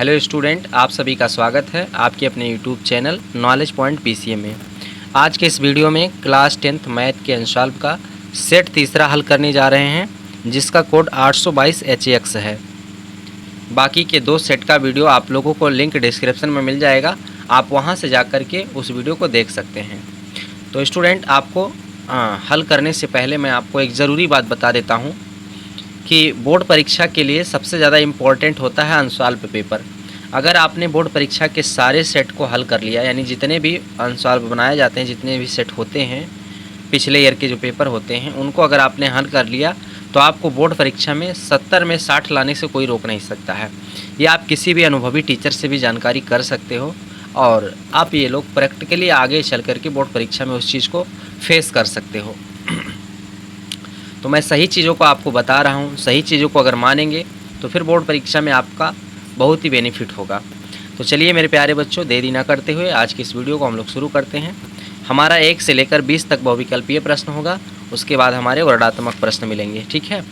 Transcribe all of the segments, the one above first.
Hello student, आप सभी का स्वागत है आपके अपने YouTube channel knowledge point PCA में। आज के इस वीडियो में क्लास 10th मैथ के अनसॉल्व का सेट तीसरा हल करने जा रहे हैं, जिसका कोड 822 HX है। बाकी के दो सेट का वीडियो आप लोगों को लिंक डिस्क्रिप्शन में मिल जाएगा, आप वहां से जा कर के उस वीडियो को देख सकते हैं। तो स्टूडेंट, आपको हल करने से पहले मैं आपको एक ज़रूरी बात बता देता हूँ कि बोर्ड परीक्षा के लिए सबसे ज़्यादा इम्पोर्टेंट होता है अनसॉल्व पेपर। अगर आपने बोर्ड परीक्षा के सारे सेट को हल कर लिया, यानी जितने भी अनसॉल्व बनाए जाते हैं, जितने भी सेट होते हैं, पिछले ईयर के जो पेपर होते हैं, उनको अगर आपने हल कर लिया तो आपको बोर्ड परीक्षा में 70 में 60 लाने से कोई रोक नहीं सकता है। ये आप किसी भी अनुभवी टीचर से भी जानकारी कर सकते हो और आप ये लोग प्रैक्टिकली आगे चल कर के बोर्ड परीक्षा में उस चीज़ को फेस कर सकते हो। तो मैं सही चीज़ों को आपको बता रहा हूँ, सही चीज़ों को अगर मानेंगे तो फिर बोर्ड परीक्षा में आपका बहुत ही बेनिफिट होगा। तो चलिए मेरे प्यारे बच्चों, देरी ना करते हुए आज की इस वीडियो को हम लोग शुरू करते हैं। हमारा 1 से लेकर 20 तक बहुविकल्पीय प्रश्न होगा, उसके बाद हमारे वर्णात्मक प्रश्न मिलेंगे। ठीक है,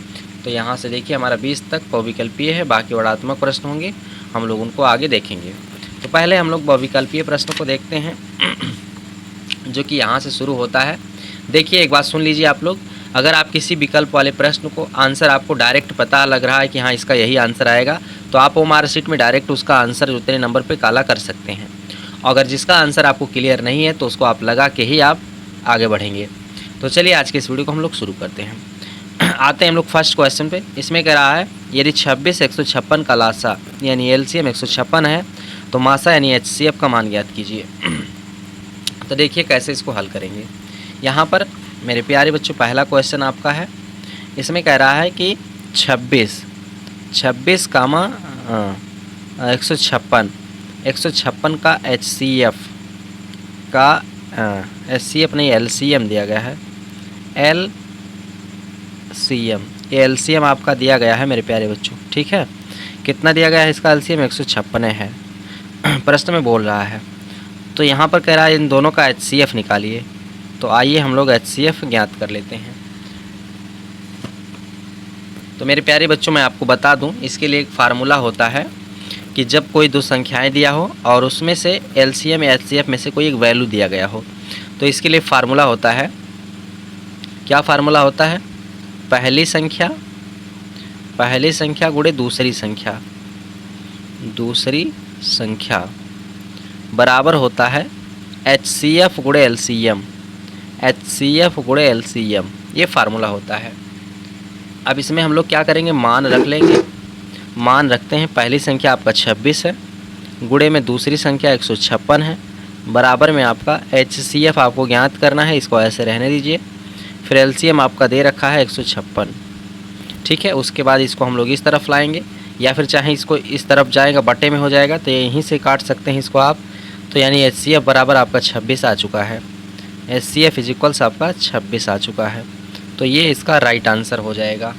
तो यहाँ से देखिए हमारा 20 तक बहुविकल्पीय है, बाकी वर्णात्मक प्रश्न होंगे, हम लोग उनको आगे देखेंगे। तो पहले हम लोग बहुविकल्पीय प्रश्नों को देखते हैं जो कि यहाँ से शुरू होता है। देखिए, एक बात सुन लीजिए आप लोग, अगर आप किसी विकल्प वाले प्रश्न को आंसर आपको डायरेक्ट पता लग रहा है कि हाँ इसका यही आंसर आएगा, तो आप वो मार्कशीट में डायरेक्ट उसका आंसर उतने नंबर पे काला कर सकते हैं। अगर जिसका आंसर आपको क्लियर नहीं है तो उसको आप लगा के ही आप आगे बढ़ेंगे। तो चलिए आज के इस वीडियो को हम लोग शुरू करते हैं। आते हैं हम लोग फर्स्ट क्वेश्चन पे। इसमें कह रहा है यदि 26 156 का लासा यानी LCM 156 है तो मासा यानी HCF का मान ज्ञात कीजिए। तो देखिए कैसे इसको हल करेंगे। यहाँ पर मेरे प्यारे बच्चों पहला क्वेश्चन आपका है, इसमें कह रहा है कि 26 कामा 156 का HCF का HCF नहीं LCM दिया गया है। ये LCM आपका दिया गया है मेरे प्यारे बच्चों। ठीक है, कितना दिया गया है इसका LCM? 156 है प्रश्न में बोल रहा है। तो यहाँ पर कह रहा है इन दोनों का HCF निकालिए। तो आइए हम लोग HCF ज्ञात कर लेते हैं। तो मेरे प्यारे बच्चों मैं आपको बता दूं, इसके लिए एक फार्मूला होता है कि जब कोई दो संख्याएं दिया हो और उसमें से LCM या HCF में से कोई एक वैल्यू दिया गया हो, तो इसके लिए फार्मूला होता है, क्या फार्मूला होता है? पहली संख्या गुणे दूसरी संख्या बराबर होता है HCF गुणे LCM। ये फार्मूला होता है। अब इसमें हम लोग क्या करेंगे, मान रख लेंगे। मान रखते हैं, पहली संख्या आपका 26 है, गुणे में दूसरी संख्या 156 है, बराबर में आपका HCF आपको ज्ञात करना है, इसको ऐसे रहने दीजिए। फिर LCM आपका दे रखा है 156। ठीक है, उसके बाद इसको हम लोग इस तरफ लाएंगे, या फिर चाहे इसको इस तरफ जाएगा, बटे में हो जाएगा तो यहीं से काट सकते हैं इसको आप। तो यानी HCF बराबर आपका 26 आ चुका है। HCF इक्वल्स आपका 26 आ चुका है। तो ये इसका राइट आंसर हो जाएगा।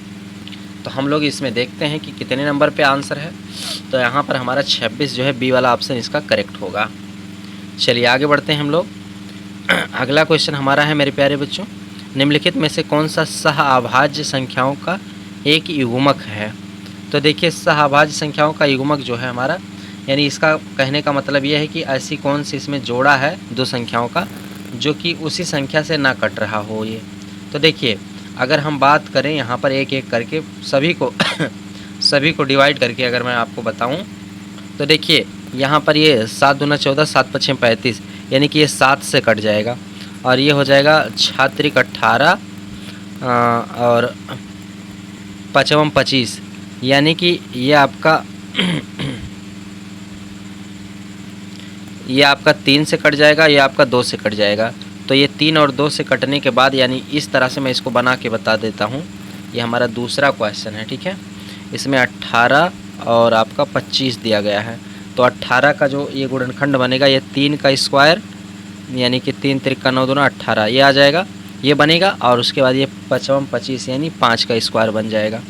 तो हम लोग इसमें देखते हैं कि कितने नंबर पे आंसर है। तो यहाँ पर हमारा 26 जो है, बी वाला ऑप्शन इसका करेक्ट होगा। चलिए आगे बढ़ते हैं हम लोग। अगला क्वेश्चन हमारा है मेरे प्यारे बच्चों, निम्नलिखित में से कौन सा सहअभाज्य संख्याओं का एक युग्मक है? तो देखिए, सहअभाज्य संख्याओं का युग्मक जो है हमारा, यानी इसका कहने का मतलब यह है कि ऐसी कौन सी इसमें जोड़ा है दो संख्याओं का जो कि उसी संख्या से ना कट रहा हो ये। तो देखिए, अगर हम बात करें यहाँ पर एक एक करके सभी को डिवाइड करके अगर मैं आपको बताऊँ, तो देखिए यहाँ पर ये 7 दूना 14, 7 पच्छम 35, यानी कि ये 7 से कट जाएगा और ये हो जाएगा छात्रिक 18 और पचवम 25, यानी कि ये आपका ये आपका 3 से कट जाएगा, ये आपका 2 से कट जाएगा। तो ये 3 और 2 से कटने के बाद, यानी इस तरह से मैं इसको बना के बता देता हूँ। ये हमारा दूसरा क्वेश्चन है। ठीक है, इसमें 18 और आपका 25 दिया गया है। तो 18 का जो ये गुणनखंड बनेगा, ये 3 का स्क्वायर यानी कि 3 त्रिका 9 दूना 18 ये आ जाएगा, ये बनेगा। और उसके बाद ये पचवम 25 यानी 5 का स्क्वायर बन जाएगा।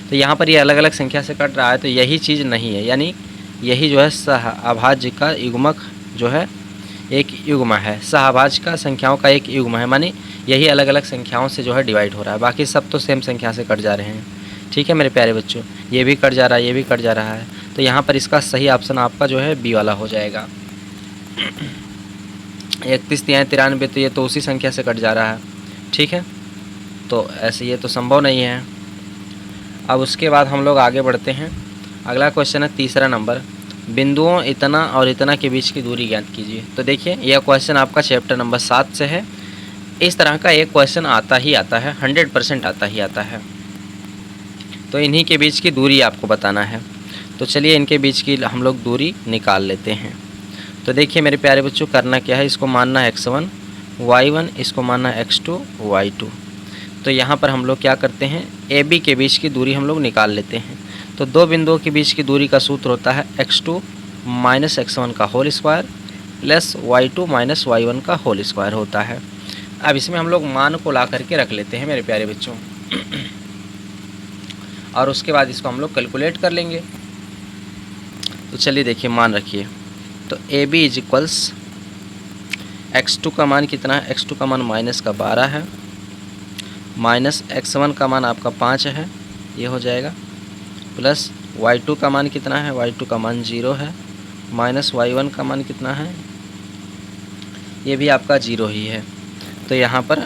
तो यहाँ पर ये अलग अलग संख्या से कट रहा है, तो यही चीज़ नहीं है, यानी यही जो है सहअभाज्य का युग्मक जो है एक युग्म है। सहअभाज्य का संख्याओं का एक युग्म है, मानी यही अलग अलग संख्याओं से जो है डिवाइड हो रहा है, बाकी सब तो सेम संख्या से कट जा रहे हैं। ठीक है मेरे प्यारे बच्चों, ये भी कट जा रहा है, ये भी कट जा रहा है। तो यहाँ पर इसका सही ऑप्शन आपका जो है बी वाला हो जाएगा। 31 तिहाई 93, तो ये तो उसी संख्या से कट जा रहा है, ठीक है। तो ऐसे ये तो संभव नहीं है। अब उसके बाद हम लोग आगे बढ़ते हैं। अगला क्वेश्चन है तीसरा नंबर, बिंदुओं इतना और इतना के बीच की दूरी ज्ञात कीजिए। तो देखिए यह क्वेश्चन आपका चैप्टर नंबर 7 से है। इस तरह का एक क्वेश्चन आता ही आता है, 100% आता ही आता है। तो इन्हीं के बीच की दूरी आपको बताना है। तो चलिए इनके बीच की हम लोग दूरी निकाल लेते हैं। तो देखिए मेरे प्यारे बच्चों, करना क्या है, इसको मानना है x1 y1, इसको मानना है x2 y2। तो यहाँ पर हम लोग क्या करते हैं, ए बी के बीच की दूरी हम लोग निकाल लेते हैं। तो दो बिंदुओं के बीच की दूरी का सूत्र होता है x2 माइनस x1 का whole square plus y2 minus y1 का होल स्क्वायर होता है। अब इसमें हम लोग मान को ला करके रख लेते हैं मेरे प्यारे बच्चों, और उसके बाद इसको हम लोग कैलकुलेट कर लेंगे। तो चलिए देखिए मान रखिए। तो A B is equals x2 का मान कितना है, x2 का मान माइनस का 12 है, माइनस x1 का मान आपका 5 है, ये हो जाएगा, प्लस y2 का मान कितना है, y2 का मान 0 है, माइनस y1 का मान कितना है, ये भी आपका 0 ही है। तो यहाँ पर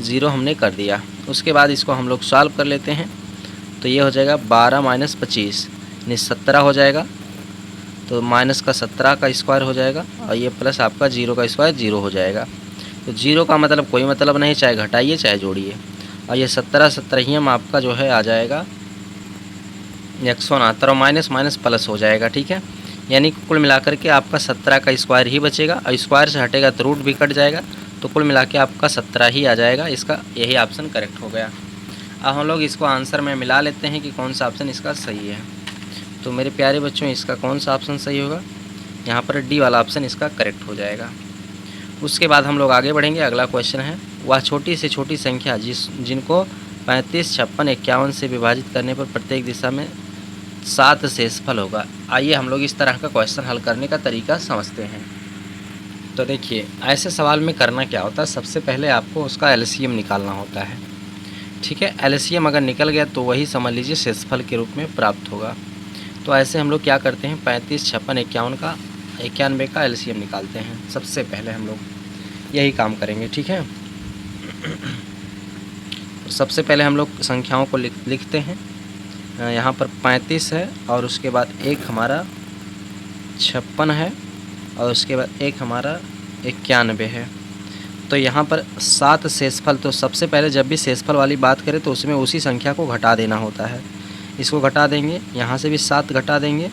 0 हमने कर दिया। उसके बाद इसको हम लोग सॉल्व कर लेते हैं। तो ये हो जाएगा 12 माइनस 25 यानी 17 हो जाएगा। तो माइनस का 17 का स्क्वायर हो जाएगा, और ये प्लस आपका 0 का स्क्वायर 0 हो जाएगा। तो 0 का मतलब कोई मतलब नहीं, चाहे घटाइए चाहे जोड़िए। और ये 17 आपका जो है आ जाएगा 169, और माइनस माइनस प्लस हो जाएगा, ठीक है। यानी कुल मिलाकर के आपका 17 का स्क्वायर ही बचेगा, और स्क्वायर से हटेगा तो रूट भी कट जाएगा। तो कुल मिला के आपका 17 ही आ जाएगा। इसका यही ऑप्शन करेक्ट हो गया। अब हम लोग इसको आंसर में मिला लेते हैं कि कौन सा ऑप्शन इसका सही है। तो मेरे प्यारे बच्चों, इसका कौन सा ऑप्शन सही होगा, यहाँ पर डी वाला ऑप्शन इसका करेक्ट हो जाएगा। उसके बाद हम लोग आगे बढ़ेंगे। अगला क्वेश्चन है, वह छोटी से छोटी संख्या जिनको 35, 56, 51 से विभाजित करने पर प्रत्येक दिशा में 7 शेषफल होगा। आइए हम लोग इस तरह का क्वेश्चन हल करने का तरीका समझते हैं। तो देखिए ऐसे सवाल में करना क्या होता है, सबसे पहले आपको उसका एलसीएम निकालना होता है, ठीक है। एलसीएम अगर निकल गया तो वही समझ लीजिए शेषफल के रूप में प्राप्त होगा। तो ऐसे हम लोग क्या करते हैं, 35, 56, 51 का 91 का एलसीएम निकालते हैं। सबसे पहले हम लोग यही काम करेंगे, ठीक है। सबसे पहले हम लोग संख्याओं को लिखते हैं। यहाँ पर 35 है, और उसके बाद एक हमारा 56 है, और उसके बाद एक हमारा 91 है। तो यहाँ पर 7 शेषफल। तो सबसे पहले जब भी शेषफल वाली बात करें तो उसमें उसी संख्या को घटा देना होता है। इसको घटा देंगे, यहाँ से भी 7 घटा देंगे,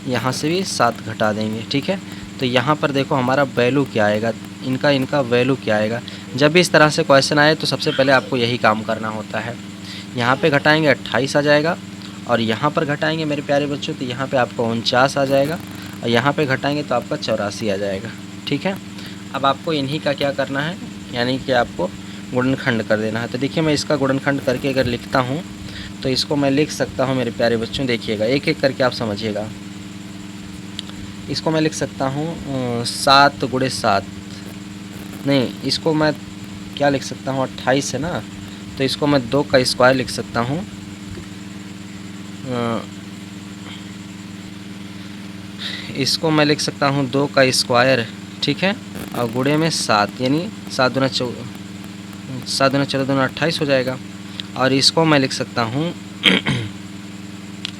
यहाँ से भी 7 घटा देंगे, ठीक है। तो यहाँ पर देखो हमारा वैल्यू क्या आएगा, इनका वैल्यू क्या आएगा। जब भी इस तरह से क्वेश्चन आए तो सबसे पहले आपको यही काम करना होता है। यहाँ पे घटाएंगे 28 आ जाएगा, और यहाँ पर घटाएंगे मेरे प्यारे बच्चों तो यहाँ पे आपको 49 आ जाएगा, और यहाँ पे घटाएंगे तो आपका 84 आ जाएगा, ठीक है। अब आपको इन्हीं का क्या करना है, यानी कि आपको गुणनखंड कर देना है। तो देखिए मैं इसका गुणनखंड करके अगर लिखता हूँ तो इसको मैं लिख सकता हूँ मेरे प्यारे बच्चों, देखिएगा एक एक करके आप समझिएगा। इसको मैं लिख सकता हूँ 7 × 7, नहीं इसको मैं क्या लिख सकता हूँ, 28 है ना, तो इसको मैं 2 का स्क्वायर लिख सकता हूँ। इसको मैं लिख सकता हूँ 2 का स्क्वायर, ठीक है, और गुणे में 7, यानी 7 दूना 14 28 हो जाएगा। और इसको मैं लिख सकता हूँ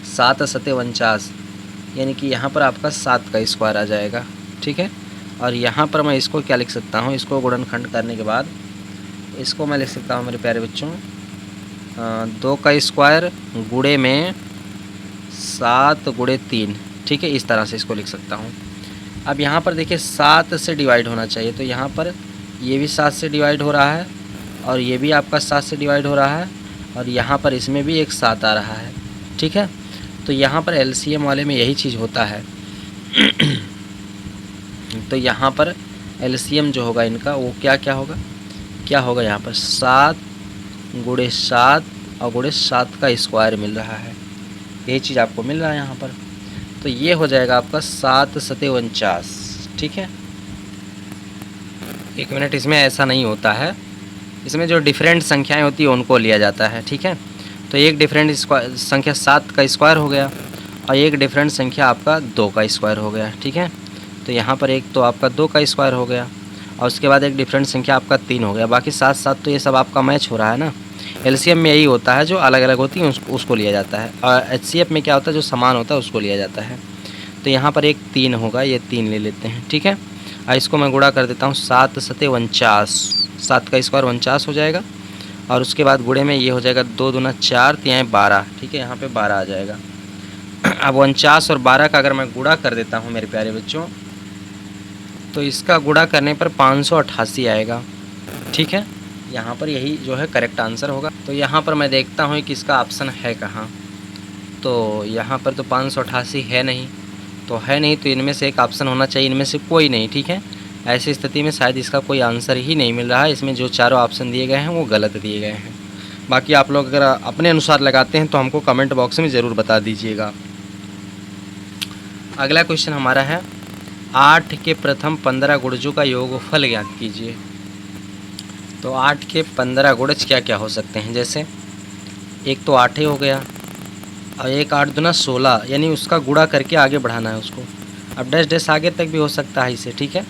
7 × 49, यानी कि यहाँ पर आपका 7 का स्क्वायर आ जाएगा, ठीक है। और यहाँ पर मैं इसको क्या लिख सकता हूँ, इसको गुणनखंड करने के बाद इसको मैं लिख सकता हूँ मेरे प्यारे बच्चों 2 का स्क्वायर गुणे में 7 × 3, ठीक है। इस तरह से इसको लिख सकता हूँ। अब यहाँ पर देखिए 7 से डिवाइड होना चाहिए, तो यहाँ पर ये भी 7 से डिवाइड हो रहा है, और ये भी आपका 7 से डिवाइड हो रहा है, और यहाँ पर इसमें भी एक 7 आ रहा है, ठीक है। तो यहाँ पर एलसीएम वाले में यही चीज़ होता है। तो यहाँ पर एलसीएम जो होगा इनका वो क्या होगा, यहाँ पर 7 × 7 और गुणे 7 का स्क्वायर मिल रहा है, यही चीज़ आपको मिल रहा है यहाँ पर। तो ये हो जाएगा आपका 7 × 49, ठीक है। एक मिनट, इसमें ऐसा नहीं होता है, इसमें जो डिफरेंट संख्याएं होती है उनको लिया जाता है, ठीक है। तो एक डिफरेंट संख्या 7 का स्क्वायर हो गया, और एक डिफरेंट संख्या आपका 2 का स्क्वायर हो गया, ठीक है। तो यहाँ पर एक तो आपका 2 का स्क्वायर हो गया और उसके बाद एक डिफरेंट संख्या आपका 3 हो गया। बाकी साथ साथ तो ये सब आपका मैच हो रहा है ना। एलसीएम में यही होता है, जो अलग अलग होती है उसको लिया जाता है, और एचसीएफ में क्या होता है, जो समान होता है उसको लिया जाता है। तो यहाँ पर एक 3 होगा, ये 3 ले लेते हैं, ठीक है। और इसको मैं गुणा कर देता हूँ, 7 सते 49, 7 का स्क्वायर 49 हो जाएगा। और उसके बाद गुणे में ये हो जाएगा 2 दूना 4, 3 12, ठीक है, यहाँ पे 12 आ जाएगा। अब 49 और 12 का अगर मैं गुणा कर देता हूँ मेरे प्यारे बच्चों, तो इसका गुणा करने पर 588 आएगा, ठीक है। यहाँ पर यही जो है करेक्ट आंसर होगा। तो यहाँ पर मैं देखता हूँ कि इसका ऑप्शन है कहाँ। तो यहाँ पर तो 588 है नहीं, तो है नहीं, तो इनमें से एक ऑप्शन होना चाहिए, इनमें से कोई नहीं, ठीक है। ऐसी स्थिति में शायद इसका कोई आंसर ही नहीं मिल रहा है। इसमें जो चारों ऑप्शन दिए गए हैं वो गलत दिए गए हैं। बाकी आप लोग अगर अपने अनुसार लगाते हैं तो हमको कमेंट बॉक्स में ज़रूर बता दीजिएगा। अगला क्वेश्चन हमारा है 8 के प्रथम 15 गुणजों का योगफल ज्ञात कीजिए। तो 8 के 15 गुणज क्या क्या हो सकते हैं, जैसे एक तो 8 ही हो गया, और एक 8 दूना 16, यानी उसका गुणा करके आगे बढ़ाना है उसको। अब डैश डैश आगे तक भी हो सकता है इसे, ठीक है।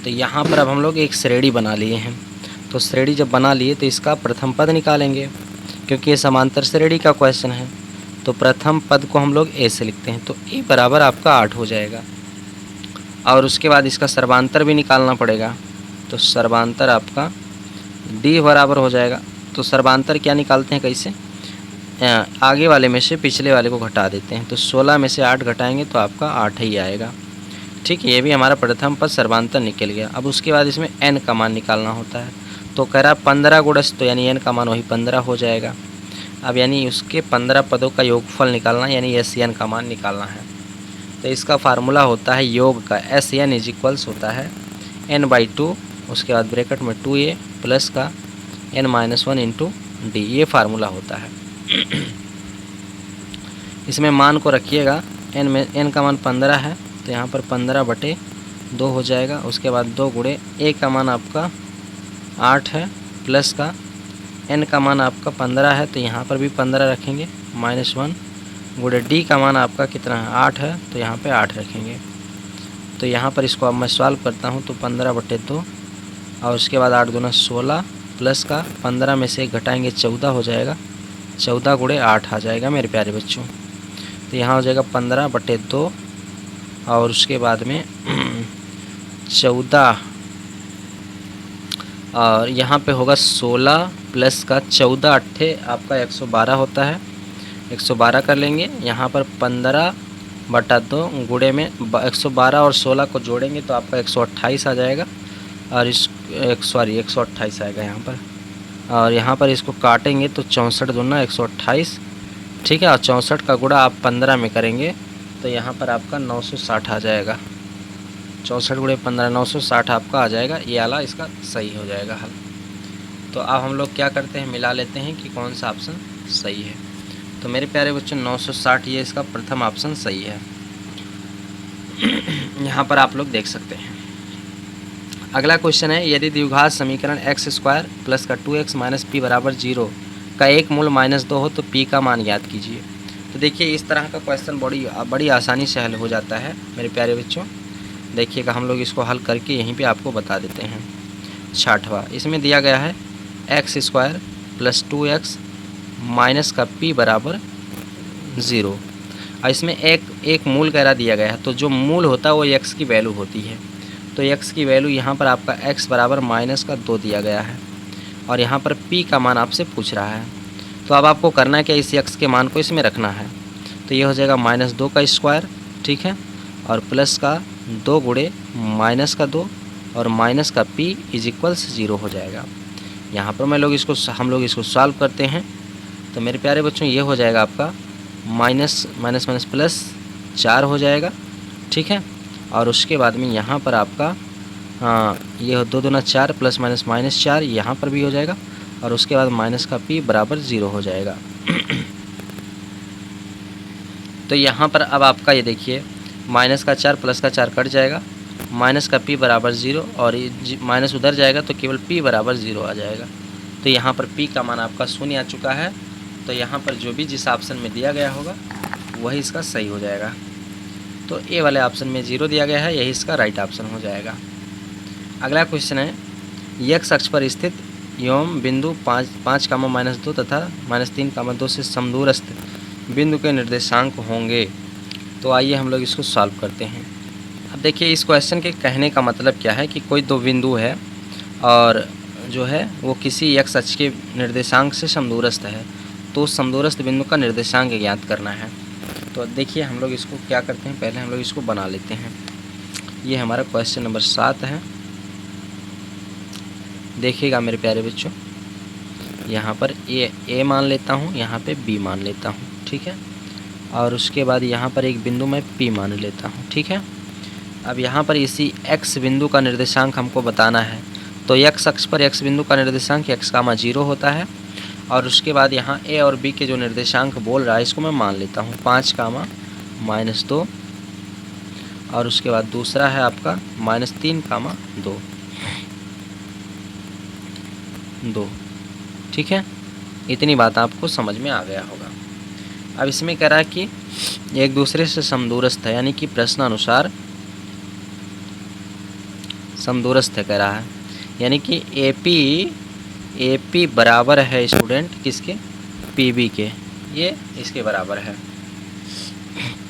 तो यहाँ पर अब हम लोग एक श्रेणी बना लिए हैं। तो श्रेणी जब बना लिए तो इसका प्रथम पद निकालेंगे, क्योंकि ये समांतर श्रेणी का क्वेश्चन है। तो प्रथम पद को हम लोग ए से लिखते हैं, तो ए बराबर आपका 8 हो जाएगा। और उसके बाद इसका सर्वांतर भी निकालना पड़ेगा, तो सर्वांतर आपका डी बराबर हो जाएगा। तो सर्वांतर क्या निकालते हैं, कैसे, आगे वाले में से पिछले वाले को घटा देते हैं। तो 16 में से 8 घटाएंगे तो आपका 8 ही आएगा, ठीक है। ये भी हमारा प्रथम पद सर्वांतर निकल गया। अब उसके बाद इसमें n का मान निकालना होता है। तो कह रहा 15 गुणज, तो यानी n का मान वही 15 हो जाएगा। अब यानी उसके 15 पदों का योगफल निकालना, यानी SN का मान निकालना है। तो इसका फार्मूला होता है योग का, SN इज इक्वल्स होता है n/2, उसके बाद ब्रैकेट में 2a प्लस का n-1 इंटू डी, ये फार्मूला होता है। इसमें मान को रखिएगा, n का मान 15 है, तो यहाँ पर 15/2 हो जाएगा। उसके बाद 2 गुणे a का मान आपका 8 है, प्लस का n का मान आपका 15 है, तो यहाँ पर भी 15 रखेंगे, -1 गुणे d का मान आपका कितना है, 8 है, तो यहाँ पे 8 रखेंगे। तो यहाँ पर इसको अब मैं सॉल्व करता हूँ, तो 15/2 और उसके बाद 8 दूना 16 प्लस का 15 में से घटाएंगे 14 हो जाएगा, 14 गुणे 8 आ जाएगा मेरे प्यारे बच्चों। तो यहाँ हो जाएगा 15/2 और उसके बाद में 14, और यहाँ पे होगा 16 प्लस का 14 अट्ठे आपका 112 होता है, 112 कर लेंगे। यहाँ पर 15/2 गुणे में 112 और 16 को जोड़ेंगे तो आपका 128 आ जाएगा, और 128 आएगा यहाँ पर। और यहाँ पर इसको काटेंगे तो 64 दूना 128, ठीक है। और 64 का गुणा आप 15 में करेंगे तो यहाँ पर आपका 960 आ जाएगा। 64 गुणे 15 960 आपका आ जाएगा। ये वाला इसका सही हो जाएगा हल। तो अब हम लोग क्या करते हैं, मिला लेते हैं कि कौन सा ऑप्शन सही है। तो मेरे प्यारे बच्चों 960 ये इसका प्रथम ऑप्शन सही है। यहाँ पर आप लोग देख सकते हैं। अगला क्वेश्चन है, यदि द्विघात समीकरण x² प्लस का 2x माइनस p बराबर 0 का एक मूल -2 हो तो p का मान ज्ञात कीजिए। तो देखिए इस तरह का क्वेश्चन बड़ी आसानी से हल हो जाता है मेरे प्यारे बच्चों। देखिएगा हम लोग इसको हल करके यहीं पे आपको बता देते हैं। 6वां इसमें दिया गया है x² प्लस 2x माइनस का p बराबर 0, और इसमें एक मूल कह रहा दिया गया है। तो जो मूल होता है वो x की वैल्यू होती है। तो x की वैल्यू यहाँ पर आपका x बराबर -2 दिया गया है, और यहाँ पर p का मान आपसे पूछ रहा है। तो अब आपको करना है कि इस x के मान को इसमें रखना है। तो ये हो जाएगा -2 का स्क्वायर, ठीक है, और प्लस का 2 गुणे -2 और माइनस का p इज इक्वल्स 0 हो जाएगा। यहाँ पर हम लोग इसको सॉल्व करते हैं। तो मेरे प्यारे बच्चों ये हो जाएगा आपका माइनस प्लस 4 हो जाएगा, ठीक है। और उसके बाद में यहाँ पर आपका ये 2 दूना 4 प्लस माइनस -4 यहाँ पर भी हो जाएगा, और उसके बाद माइनस का p बराबर 0 हो जाएगा। तो यहाँ पर अब आपका ये देखिए माइनस का 4 प्लस का 4 कट जाएगा, माइनस का p बराबर 0, और माइनस उधर जाएगा तो केवल p बराबर 0 आ जाएगा। तो यहाँ पर p का मान आपका 0 आ चुका है। तो यहाँ पर जो भी जिस ऑप्शन में दिया गया होगा वही इसका सही हो जाएगा। तो ए वाले ऑप्शन में 0 दिया गया है, यही इसका राइट ऑप्शन हो जाएगा। अगला क्वेश्चन है, एक्स अक्ष पर स्थित एवं बिंदु 5, 5, -2 तथा -3, 2 से समदूरस्थ बिंदु के निर्देशांक होंगे। तो आइए हम लोग इसको सॉल्व करते हैं। अब देखिए इस क्वेश्चन के कहने का मतलब क्या है कि कोई दो बिंदु है और जो है वो किसी एक्स अक्ष के निर्देशांक से समदूरस्थ है, तो उस समदूरस्थ बिंदु का निर्देशांक ज्ञात करना है। तो देखिए हम लोग इसको क्या करते हैं, पहले हम लोग इसको बना लेते हैं। ये हमारा क्वेश्चन नंबर 7 है। देखिएगा मेरे प्यारे बच्चों, यहाँ पर ए मान लेता हूँ, यहाँ पे बी मान लेता हूँ, ठीक है। और उसके बाद यहाँ पर एक बिंदु मैं पी मान लेता हूँ, ठीक है। अब यहाँ पर इसी एक्स बिंदु का निर्देशांक हमको बताना है। तो एक्स अक्ष पर एक्स बिंदु का निर्देशांक x,0 होता है। और उसके बाद यहाँ ए और बी के जो निर्देशांक बोल रहा है इसको मैं मान लेता हूँ 5, -2। और उसके बाद दूसरा है आपका -3, 2, ठीक है। इतनी बात आपको समझ में आ गया होगा। अब इसमें कह रहा है कि एक दूसरे से समदूरस्थ है, यानी कि प्रश्नानुसार समदूरस्थ है कह रहा है, यानी कि AP बराबर है स्टूडेंट किसके, PB के, ये इसके बराबर है।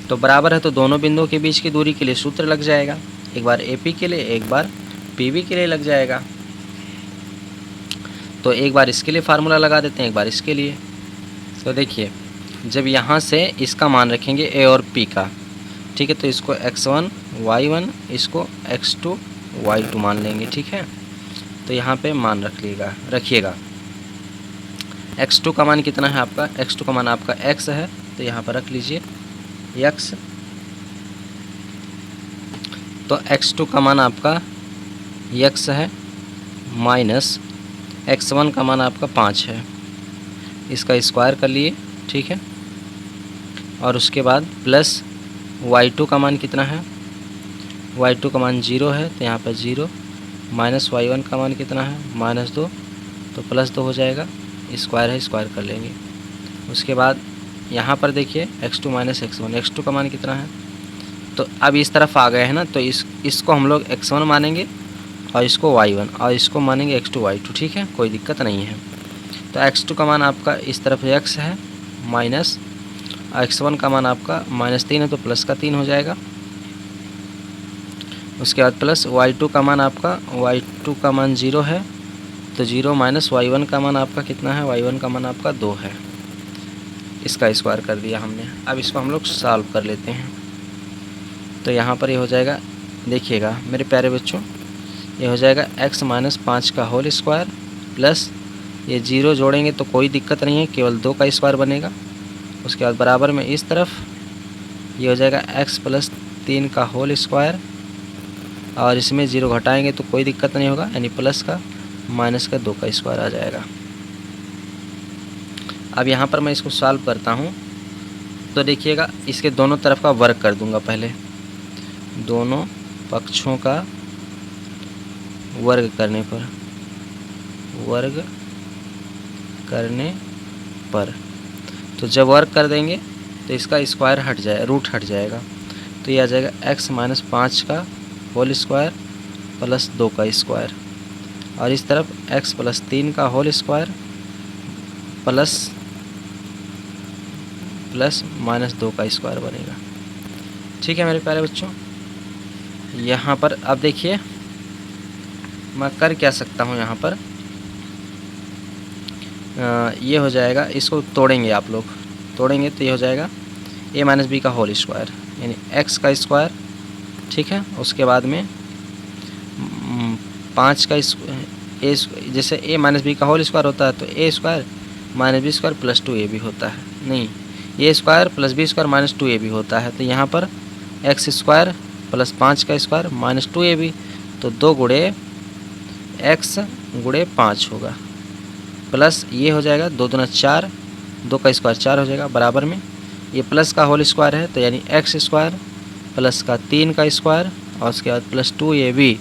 तो बराबर है तो दोनों बिंदुओं के बीच की दूरी के लिए सूत्र लग जाएगा, एक बार AP के लिए एक बार PB के लिए लग जाएगा। तो एक बार इसके लिए फार्मूला लगा देते हैं, एक बार इसके लिए। तो देखिए जब यहाँ से इसका मान रखेंगे A और P का, ठीक है, तो इसको x1 y1 इसको x2 y2 मान लेंगे, ठीक है। तो यहाँ पे मान रखिएगा x2 का मान कितना है आपका, x2 का मान आपका x है, तो यहाँ पर रख लीजिए x। तो x2 का मान आपका x है, माइनस x1 का मान आपका 5 है, इसका स्क्वायर कर लिए, ठीक है। और उसके बाद प्लस y2 का मान कितना है, y2 का मान 0 है, तो यहाँ पर 0, माइनस y1 का मान कितना है, -2, तो +2 हो जाएगा, स्क्वायर है, स्क्वायर कर लेंगे। उसके बाद यहाँ पर देखिए x2 - x1, x2 का मान कितना है, तो अब इस तरफ आ गए हैं ना, तो इसको हम लोग x1 मानेंगे और इसको y1 और इसको मानेंगे x2 y2, ठीक है, कोई दिक्कत नहीं है। तो x2 का मान आपका इस तरफ x है, माइनस x1 का मान आपका -3 है, तो प्लस का 3 हो जाएगा। उसके बाद प्लस y2 का मान आपका, y2 का मान 0 है, तो 0 माइनस y1 का मान आपका कितना है, y1 का मान आपका 2 है, इसका स्क्वायर कर दिया हमने। अब इसको हम लोग सॉल्व कर लेते हैं। तो यहाँ पर ये हो जाएगा, देखिएगा मेरे प्यारे बच्चों, ये हो जाएगा x - 5 का होल स्क्वायर प्लस ये 0 जोड़ेंगे तो कोई दिक्कत नहीं है, केवल 2 का स्क्वायर बनेगा। उसके बाद बराबर में इस तरफ ये हो जाएगा x + 3 का होल स्क्वायर, और इसमें 0 घटाएंगे तो कोई दिक्कत नहीं होगा, यानी प्लस का माइनस का 2 का स्क्वायर आ जाएगा। अब यहाँ पर मैं इसको सॉल्व करता हूँ। तो देखिएगा इसके दोनों तरफ का वर्ग कर दूंगा, पहले दोनों पक्षों का वर्ग करने पर तो जब वर्ग कर देंगे तो इसका स्क्वायर हट जाए, रूट हट जाएगा, तो ये आ जाएगा x - 5 का होल स्क्वायर प्लस 2 का स्क्वायर, और इस तरफ x + 3 का होल स्क्वायर प्लस -2 का स्क्वायर बनेगा, ठीक है मेरे प्यारे बच्चों। यहाँ पर अब देखिए मैं कर क्या सकता हूँ, यहाँ पर ये हो जाएगा, इसको तोड़ेंगे, आप लोग तोड़ेंगे तो ये हो जाएगा a - b का होल स्क्वायर, यानी x का स्क्वायर, ठीक है। उसके बाद में 5 का जैसे a - b का होल स्क्वायर होता है तो a square - b square plus 2ab होता है, नहीं a square plus b square -2ab होता है। तो यहाँ पर x स्क्वायर प्लस 5 का स्क्वायर -2ab, तो 2 गुणे x गुणे 5 होगा, प्लस ये हो जाएगा 2 दूना 4, 2 का स्क्वायर 4 हो जाएगा, बराबर में ये प्लस का होल स्क्वायर है, तो यानी x स्क्वायर प्लस का 3 का स्क्वायर और उसके बाद प्लस 2ab,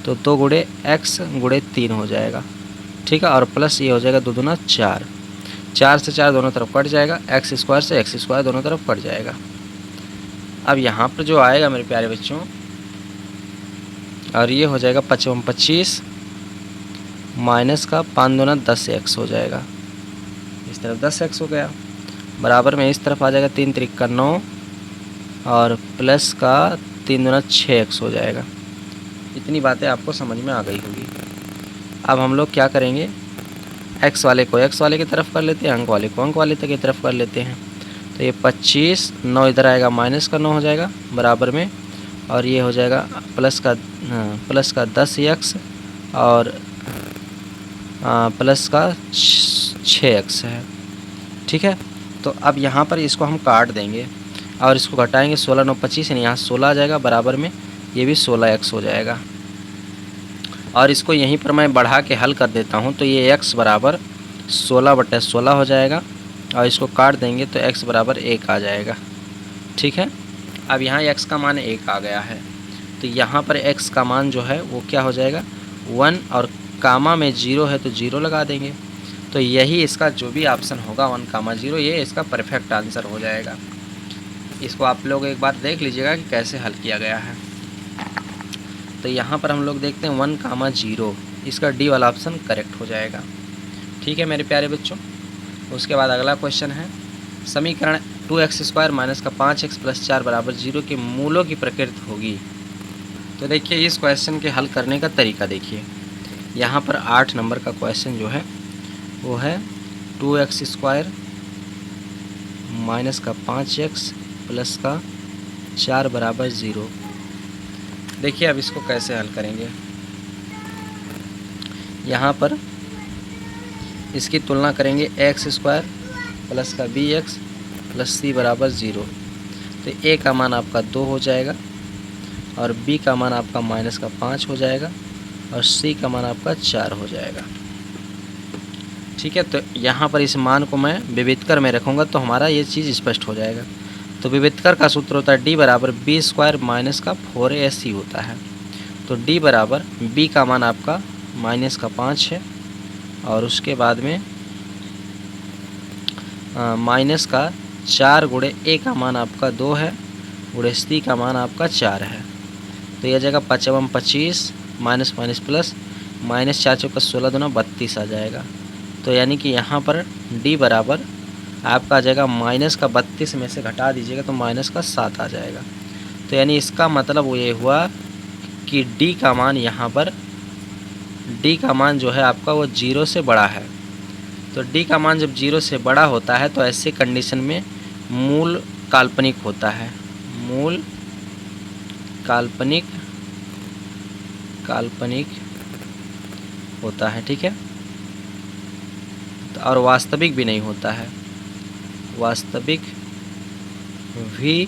तो 2 गुणे x गुणे 3 हो जाएगा, ठीक है। और प्लस ये हो जाएगा 2 दूना 4, 4 से 4 दोनों तरफ कट जाएगा, x स्क्वायर से x स्क्वायर दोनों तरफ कट जाएगा, अब यहाँ पर जो आएगा मेरे प्यारे बच्चों, और ये हो जाएगा 55 माइनस का 5 दूना 10x हो जाएगा। इस तरफ 10x हो गया, बराबर में इस तरफ आ जाएगा 3 त्रिक 9 और प्लस का 3 दूना 6x हो जाएगा। इतनी बातें आपको समझ में आ गई होगी। अब हम लोग क्या करेंगे, x वाले को x वाले की तरफ कर लेते हैं, अंक वाले को अंक वाले तक की तरफ कर लेते हैं। तो ये 25, 9 इधर आएगा माइनस का 9 हो जाएगा बराबर में, और ये हो जाएगा प्लस का 10x और प्लस का 6x है। ठीक है, तो अब यहाँ पर इसको हम काट देंगे और इसको घटाएंगे, 16 9 25 यानी यहाँ 16 आ जाएगा बराबर में, ये भी 16x हो जाएगा। और इसको यहीं पर मैं बढ़ा के हल कर देता हूँ, तो ये x बराबर 16/16 हो जाएगा और इसको काट देंगे तो x बराबर 1 आ जाएगा। ठीक है, अब यहाँ x का मान 1 आ गया है, तो यहाँ पर x का मान जो है वो क्या हो जाएगा 1, और कामा में 0 है तो 0 लगा देंगे। तो यही इसका जो भी ऑप्शन होगा 1,0, ये इसका परफेक्ट आंसर हो जाएगा। इसको आप लोग एक बार देख लीजिएगा कि कैसे हल किया गया है। तो यहाँ पर हम लोग देखते हैं 1,0, इसका डी वाला ऑप्शन करेक्ट हो जाएगा। ठीक है मेरे प्यारे बच्चों, उसके बाद अगला क्वेश्चन है, समीकरण 2x² माइनस का 5x प्लस 4 बराबर 0 के मूलों की प्रकृति होगी। तो देखिए इस क्वेश्चन के हल करने का तरीका देखिए। यहाँ पर 8 नंबर का क्वेश्चन जो है वो है 2x² माइनस का 5x प्लस का 4 बराबर 0। देखिए अब इसको कैसे हल करेंगे। यहाँ पर इसकी तुलना करेंगे x² प्लस का bx प्लस c बराबर 0। तो a का मान आपका 2 हो जाएगा और b का मान आपका माइनस का 5 हो जाएगा और c का मान आपका 4 हो जाएगा। ठीक है, तो यहाँ पर इस मान को मैं विविधकर में रखूँगा तो हमारा ये चीज़ स्पष्ट हो जाएगा। तो विविधकर का सूत्र होता है d बराबर b² माइनस का 4ac होता है। तो d बराबर b का मान आपका माइनस का 5 है और उसके बाद में माइनस का 4 गुणे a का मान आपका 2 है, गुणे c का मान आपका 4 है। तो यह जाएगा 5 25 माइनस माइनस प्लस, माइनस 4 चौका 16 दूना 32 आ जाएगा। तो यानी कि यहाँ पर d बराबर आपका आ जाएगा माइनस का 32 में से घटा दीजिएगा तो माइनस का 7 आ जाएगा। तो यानी इसका मतलब वो ये हुआ कि d का मान यहाँ पर d का मान जो है आपका वो 0 से बड़ा है। तो d का मान जब 0 से बड़ा होता है तो ऐसे कंडीशन में मूल काल्पनिक होता है, मूल काल्पनिक होता है। ठीक है, और वास्तविक भी नहीं होता है, वास्तविक भी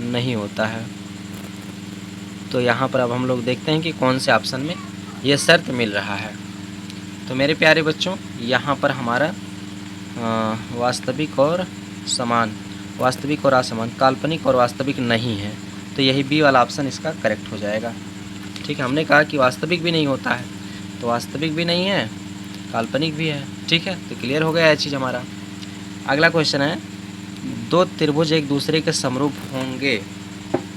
नहीं होता है। तो यहाँ पर अब हम लोग देखते हैं कि कौन से ऑप्शन में ये शर्त मिल रहा है। तो मेरे प्यारे बच्चों यहाँ पर हमारा वास्तविक और समान, वास्तविक और असमान, काल्पनिक और वास्तविक नहीं है, तो यही बी वाला ऑप्शन इसका करेक्ट हो जाएगा। ठीक है, हमने कहा कि वास्तविक भी नहीं होता है, तो वास्तविक भी नहीं है, काल्पनिक भी है। ठीक है, तो क्लियर हो गया यह चीज़ हमारा। अगला क्वेश्चन है, दो त्रिभुज एक दूसरे के समरूप होंगे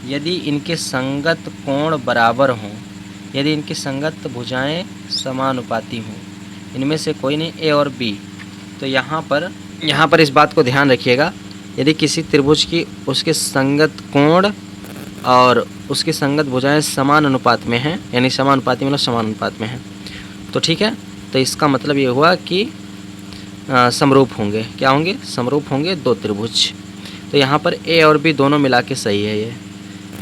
यदि इनके संगत कोण बराबर हों, यदि इनकी संगत भुजाएं समानुपाती हों, इनमें से कोई नहीं ए और बी। तो यहाँ पर इस बात को ध्यान रखिएगा, यदि किसी त्रिभुज की उसके संगत कोण और उसकी संगत भुजाएं समान अनुपात में हैं, यानी समानुपाती मतलब समान अनुपात में हैं, तो ठीक है, तो इसका मतलब ये हुआ कि समरूप होंगे। क्या होंगे? समरूप होंगे दो त्रिभुज। तो यहाँ पर ए और बी दोनों मिला के सही है ये,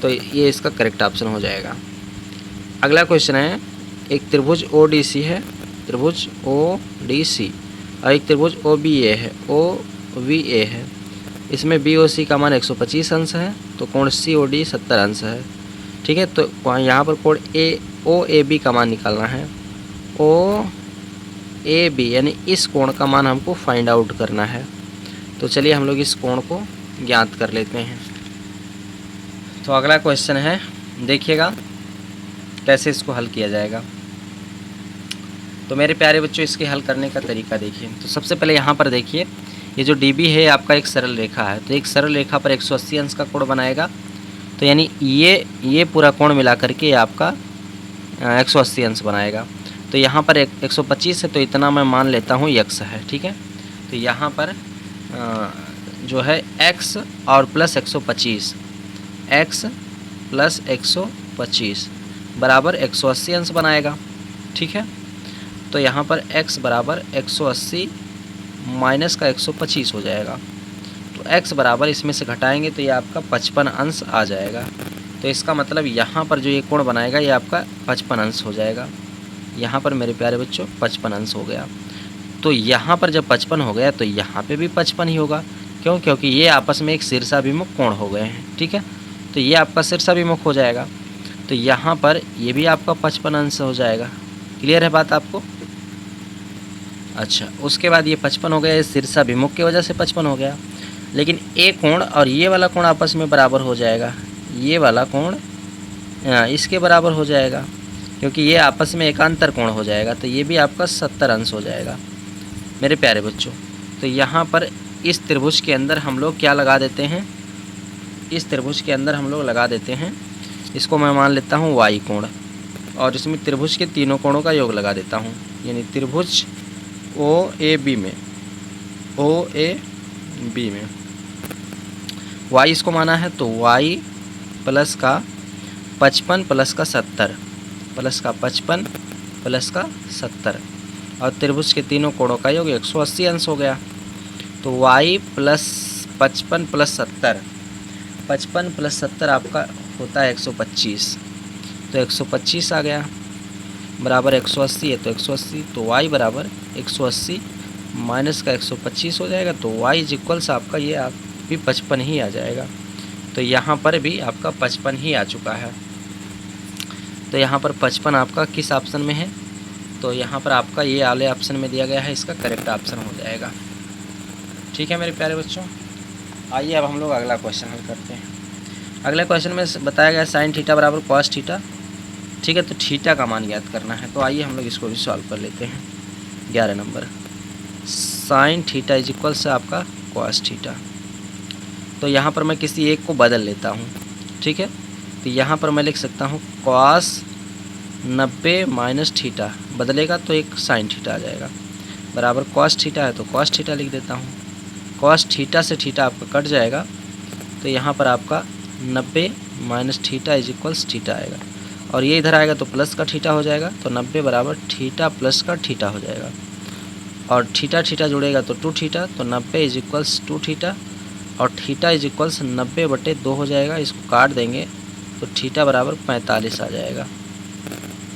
तो ये इसका करेक्ट ऑप्शन हो जाएगा। अगला क्वेश्चन है, एक त्रिभुज ODC है, त्रिभुज ODC, और एक त्रिभुज OBA है, OVA है। इसमें BOC का मान 125 अंश है, तो कोण COD 70 अंश है। ठीक है, तो यहाँ पर कोण OAB का मान निकालना है। OAB यानी इस कोण का मान हमको फाइंड आउट करना है। तो चलिए हम लोग इस कोण को ज्ञात कर लेते हैं। तो अगला क्वेश्चन है, देखिएगा कैसे इसको हल किया जाएगा। तो मेरे प्यारे बच्चों इसके हल करने का तरीका देखिए। तो सबसे पहले यहाँ पर देखिए, ये जो dB है आपका एक सरल रेखा है, तो एक सरल रेखा पर 180 अंश का कोण बनाएगा। तो यानी ये पूरा कोण मिला करके आपका 180 अंश बनाएगा। तो यहाँ पर 125 है, तो इतना मैं मान लेता हूँ x है, ठीक है। तो यहाँ पर जो है x और प्लस 125, x प्लस 125 बराबर 180 अंश बनाएगा, ठीक है। तो यहाँ पर x बराबर 180 माइनस का 125 हो जाएगा। तो x बराबर इसमें से घटाएंगे तो ये आपका 55 अंश आ जाएगा। तो इसका मतलब यहाँ पर जो ये कोण बनाएगा ये आपका 55 अंश हो जाएगा। यहाँ पर मेरे प्यारे बच्चों 55 अंश हो गया। तो यहाँ पर जब 55 हो गया तो यहाँ पे भी 55 ही होगा। क्यों? क्योंकि ये आपस में एक शीर्षाभिमुख कोण हो गए हैं, ठीक है। तो ये आपका शीर्षाभिमुख हो जाएगा। तो यहाँ पर ये भी आपका 55 अंश हो जाएगा। क्लियर है बात आपको? अच्छा, उसके बाद ये 55 हो गया, ये शीर्षाभिमुख की वजह से 55 हो गया। लेकिन ये कोण और ये वाला कोण आपस में बराबर हो जाएगा। ये वाला कोण इसके बराबर हो जाएगा, क्योंकि ये आपस में एकांतर कोण हो जाएगा। तो ये भी आपका 70 अंश हो जाएगा मेरे प्यारे बच्चों। तो यहाँ पर इस त्रिभुज के अंदर हम लोग क्या लगा देते हैं, इस त्रिभुज के अंदर हम लोग लगा देते हैं, इसको मैं मान लेता हूँ y कोण, और इसमें त्रिभुज के तीनों कोणों का योग लगा देता हूँ। यानी त्रिभुज OAB में y इसको माना है, तो y प्लस का 55 प्लस का 70 प्लस का 55 प्लस का 70, और त्रिभुज के तीनों कोणों का योग 180 अंश हो गया। तो y प्लस 55 प्लस 70, 55 प्लस 70 आपका होता है 125। तो 125 आ गया बराबर 180 है, तो 180, तो y बराबर 180 माइनस का 125 हो जाएगा। तो y इज इक्वल्स आपका ये आप भी 55 ही आ जाएगा। तो यहाँ पर भी आपका 55 ही आ चुका है। तो यहाँ पर 55 आपका किस ऑप्शन में है? तो यहाँ पर आपका ये वाले ऑप्शन में दिया गया है, इसका करेक्ट ऑप्शन हो जाएगा। ठीक है मेरे प्यारे बच्चों, आइए अब हम लोग अगला क्वेश्चन हल करते हैं। अगले क्वेश्चन में बताया गया साइन थीटा बराबर कॉस थीटा, ठीक है। तो थीटा का मान ज्ञात करना है। तो आइए हम लोग इसको भी सॉल्व कर लेते हैं। 11 number, sine theta is equal से आपका कॉस थीटा। तो यहाँ पर मैं किसी एक को बदल लेता हूँ, ठीक है। तो यहाँ पर मैं लिख सकता हूँ कॉस 90 माइनस थीटा, बदलेगा तो एक साइन थीटा आ जाएगा, बराबर कॉस थीटा है तो कॉस थीटा लिख देता हूँ। कॉस थीटा से थीटा आपका कट जाएगा, तो यहाँ पर आपका 90 minus theta is equals theta आएगा, और ये इधर आएगा तो प्लस का थीटा हो जाएगा। तो 90 बराबर थीटा प्लस का थीटा हो जाएगा, और थीटा थीटा जुड़ेगा तो 2 थीटा, तो 90 इज इक्वल्स 2 थीटा, और थीटा इज इक्वल्स 90/2 हो जाएगा। इसको काट देंगे तो थीटा बराबर 45 आ जाएगा।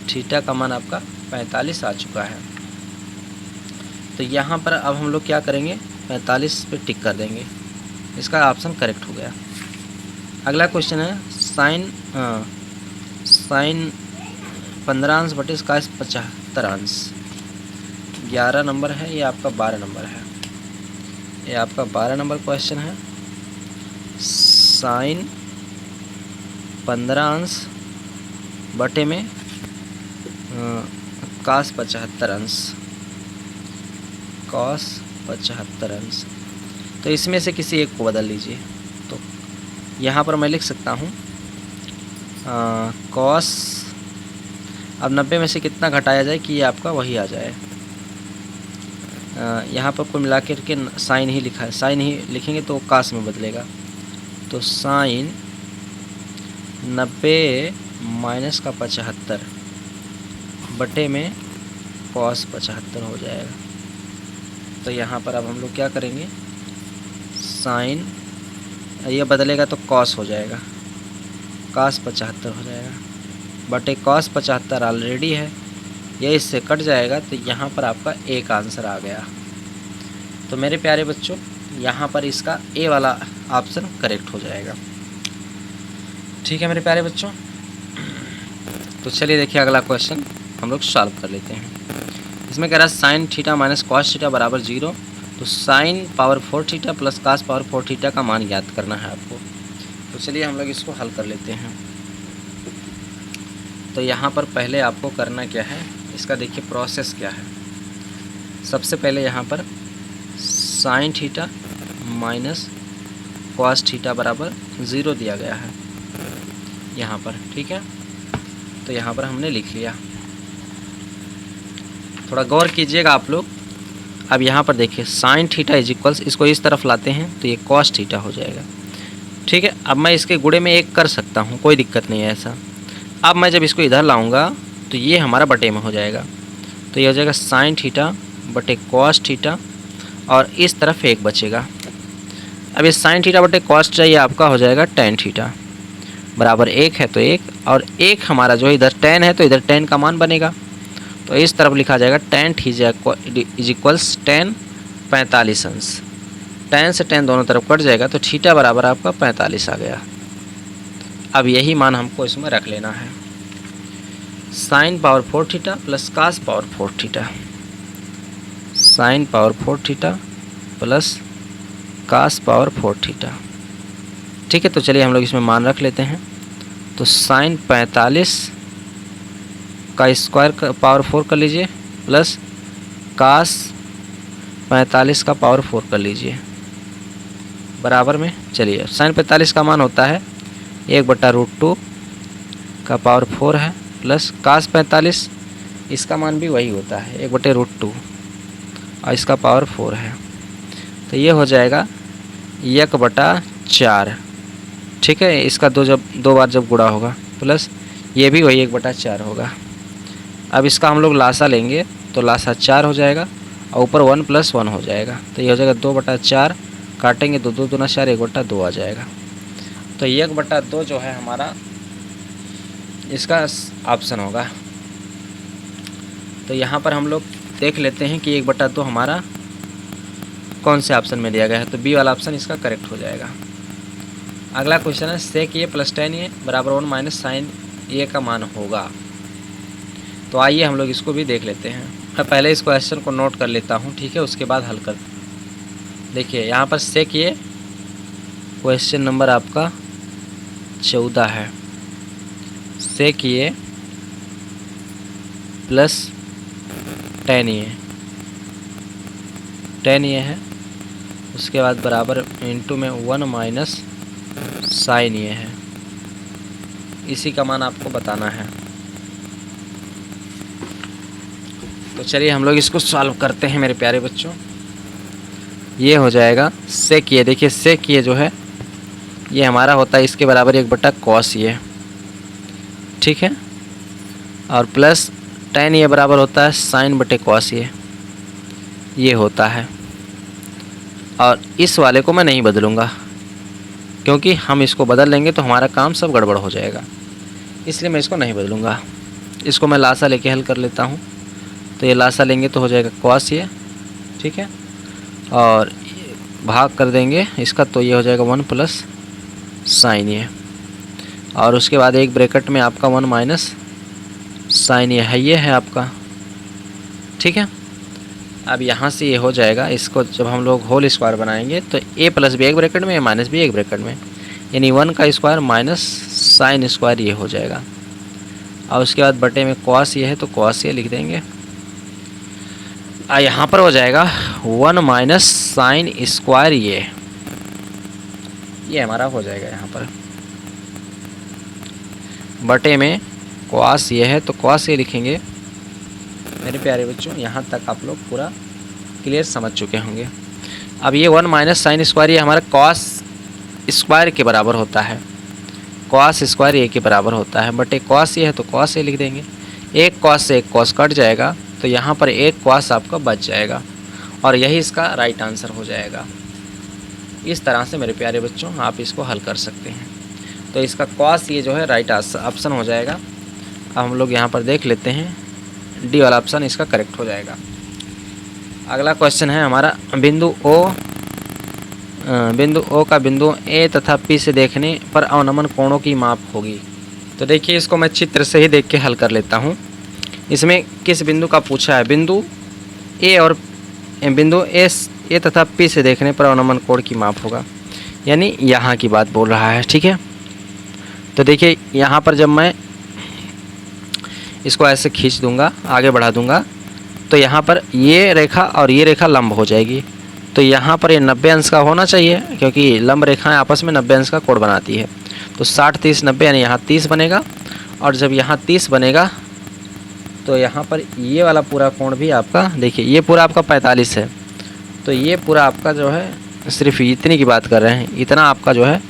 थीटा का मान आपका 45 आ चुका है। तो यहाँ पर अब हम लोग क्या करेंगे, 45 पे टिक कर देंगे, इसका ऑप्शन करेक्ट हो गया। अगला क्वेश्चन है साइन 15 अंश बटे इसका 75 अंश। 11 नंबर है, ये आपका 12 नंबर है, ये आपका 12 नंबर क्वेश्चन है। साइन 15 अंश बटे में कॉस 75 अंश, कॉस 75 अंश। तो इसमें से किसी एक को बदल लीजिए। तो यहाँ पर मैं लिख सकता हूँ कॉस, अब 90 में से कितना घटाया जाए कि ये आपका वही आ जाए। यहाँ पर कुल मिला के साइन ही लिखा है, साइन ही लिखेंगे तो कॉस में बदलेगा। तो साइन 90 माइनस का 75 बटे में कॉस 75 हो जाएगा। तो यहाँ पर अब हम लोग क्या करेंगे, साइन ये बदलेगा तो कॉस हो जाएगा, कॉस 75 हो जाएगा बटे कॉस 75 ऑलरेडी है, ये इससे कट जाएगा। तो यहाँ पर आपका एक आंसर आ गया। तो मेरे प्यारे बच्चों, यहाँ पर इसका ए वाला ऑप्शन करेक्ट हो जाएगा। ठीक है मेरे प्यारे बच्चों, तो चलिए देखिए अगला क्वेश्चन हम लोग सॉल्व कर लेते हैं। इसमें कह रहा है sine theta minus cos theta बराबर 0। तो sign power 4 theta plus cos power 4 theta का मान ज्ञात करना है आपको। तो चलिए हम लोग इसको हल कर लेते हैं। तो यहाँ पर पहले आपको करना क्या है, इसका देखिए प्रोसेस क्या है। सबसे पहले यहाँ पर sine theta minus cos theta बराबर 0 दिया गया है यहाँ पर, ठीक है। तो यहाँ पर हमने लिख लिया। थोड़ा गौर कीजिएगा आप लोग। अब यहाँ पर देखिए साइन थीटा इज इक्वल्स, इसको इस तरफ लाते हैं तो ये कॉस थीटा हो जाएगा, ठीक है। अब मैं इसके गुणे में एक कर सकता हूँ, कोई दिक्कत नहीं है ऐसा। अब मैं जब इसको इधर लाऊंगा तो ये हमारा बटे में हो जाएगा, तो ये हो जाएगा साइन थीटा बटे कॉस थीटा, और इस तरफ एक बचेगा। अब ये साइन थीटा बटे कॉस थीटा ये आपका हो जाएगा टेन थीटा बराबर 1 है तो 1, और 1 हमारा जो है इधर टेन है तो इधर टेन का मान बनेगा, तो इस तरफ लिखा जाएगा tan theta is equals ten 45 अंश। टेन से टेन दोनों तरफ कट जाएगा तो थीटा बराबर आपका 45 आ गया। अब यही मान हमको इसमें रख लेना है, sine power 4 theta plus cos power 4 theta, sine power 4 theta plus cos power 4 theta, ठीक है। तो चलिए हम लोग इसमें मान रख लेते हैं। तो साइन 45 का स्क्वायर का पावर 4 कर लीजिए प्लस कास 45 का पावर 4 कर लीजिए बराबर में। चलिए साइन 45 का मान होता है 1/√2 का पावर 4 है, प्लस कास 45 इसका मान भी वही होता है 1/√2 और इसका पावर 4 है, तो ये हो जाएगा 1/4, ठीक है। इसका दो बार जब गुणा होगा, प्लस ये भी वही 1/4 होगा। अब इसका हम लोग लासा लेंगे तो लासा 4 हो जाएगा और ऊपर 1 + 1 हो जाएगा, तो ये हो जाएगा 2/4, काटेंगे तो 2 दूना 4, 1/2 आ जाएगा। तो 1/2 जो है हमारा इसका ऑप्शन होगा। तो यहाँ पर हम लोग देख लेते हैं कि 1/2 हमारा कौन से ऑप्शन में दिया गया है, तो बी वाला ऑप्शन इसका करेक्ट हो जाएगा। अगला क्वेश्चन है सेक ए प्लस tan ए बराबर 1 माइनस साइन ए का मान होगा। तो आइए हम लोग इसको भी देख लेते हैं। मैं पहले इस क्वेश्चन को नोट कर लेता हूँ, ठीक है, उसके बाद हल कर। देखिए यहाँ पर सेक ए क्वेश्चन नंबर आपका 14 है, सेक ए प्लस tan ए है, उसके बाद बराबर इनटू में 1 माइनस साइन ए है, इसी का मान आपको बताना है। तो चलिए हम लोग इसको सॉल्व करते हैं मेरे प्यारे बच्चों। ये हो जाएगा सेक ए, देखिए सेक ए जो है ये हमारा होता है इसके बराबर 1/cos ए, ठीक है, और प्लस tan ए बराबर होता है साइन बटे cos ए, ये होता है। और इस वाले को मैं नहीं बदलूँगा क्योंकि हम इसको बदल लेंगे तो हमारा काम सब गड़बड़ हो जाएगा, इसलिए मैं इसको नहीं बदलूँगा। इसको मैं लासा लेके हल कर लेता हूँ। तो ये लासा लेंगे तो हो जाएगा cos ए, ठीक है, और भाग कर देंगे इसका तो ये हो जाएगा 1 प्लस साइन ए, और उसके बाद एक ब्रैकेट में आपका 1 माइनस साइन ए है, ये है आपका, ठीक है। अब यहाँ से ये हो जाएगा, इसको जब हम लोग होल स्क्वायर बनाएंगे तो a प्लस भी एक ब्रैकेट में, माइनस भी एक ब्रैकेट में, यानी 1 का स्क्वायर माइनस साइन स्क्वायर ये हो जाएगा, और उसके बाद बटे में cos ये है तो cos ये लिख देंगे। यहाँ पर हो जाएगा 1 माइनस साइन स्क्वायर ये हमारा हो जाएगा यहाँ पर, बटे में cos ये है तो cos ये लिखेंगे। मेरे प्यारे बच्चों यहाँ तक आप लोग पूरा क्लियर समझ चुके होंगे। अब ये 1 माइनस साइन स्क्वायर ये हमारा cos स्क्वायर के बराबर होता है, cos स्क्वायर ए के बराबर होता है, बटे cos ये है तो cos ए लिख देंगे। एक cos से एक cos कट जाएगा तो यहाँ पर एक cos आपका बच जाएगा, और यही इसका राइट आंसर हो जाएगा। इस तरह से मेरे प्यारे बच्चों आप इसको हल कर सकते हैं। तो इसका cos ये जो है राइट ऑप्शन हो जाएगा। अब हम लोग यहाँ पर देख लेते हैं, डी वाला ऑप्शन इसका करेक्ट हो जाएगा। अगला क्वेश्चन है हमारा बिंदु O का बिंदु A तथा P से देखने पर अवनमन कोणों की माप होगी। तो देखिए इसको मैं चित्र से ही देख के हल कर लेता हूँ। इसमें किस बिंदु का पूछा है, बिंदु A तथा P से देखने पर अवनमन कोण की माप होगा, यानी यहाँ की बात बोल रहा है, ठीक है। तो देखिए यहाँ पर जब मैं इसको ऐसे खींच दूंगा, आगे बढ़ा दूंगा, तो यहाँ पर ये रेखा और ये रेखा लंब हो जाएगी, तो यहाँ पर ये 90 अंश का होना चाहिए, क्योंकि लंब रेखाएं आपस में 90 अंश का कोण बनाती है। तो 60 30 90 यानी यहाँ 30 बनेगा, और जब यहाँ 30 बनेगा तो यहाँ पर ये वाला पूरा कोण भी आपका, देखिए ये पूरा आपका 45 है, तो ये पूरा आपका जो है, सिर्फ इतनी की बात कर रहे हैं, इतना आपका जो है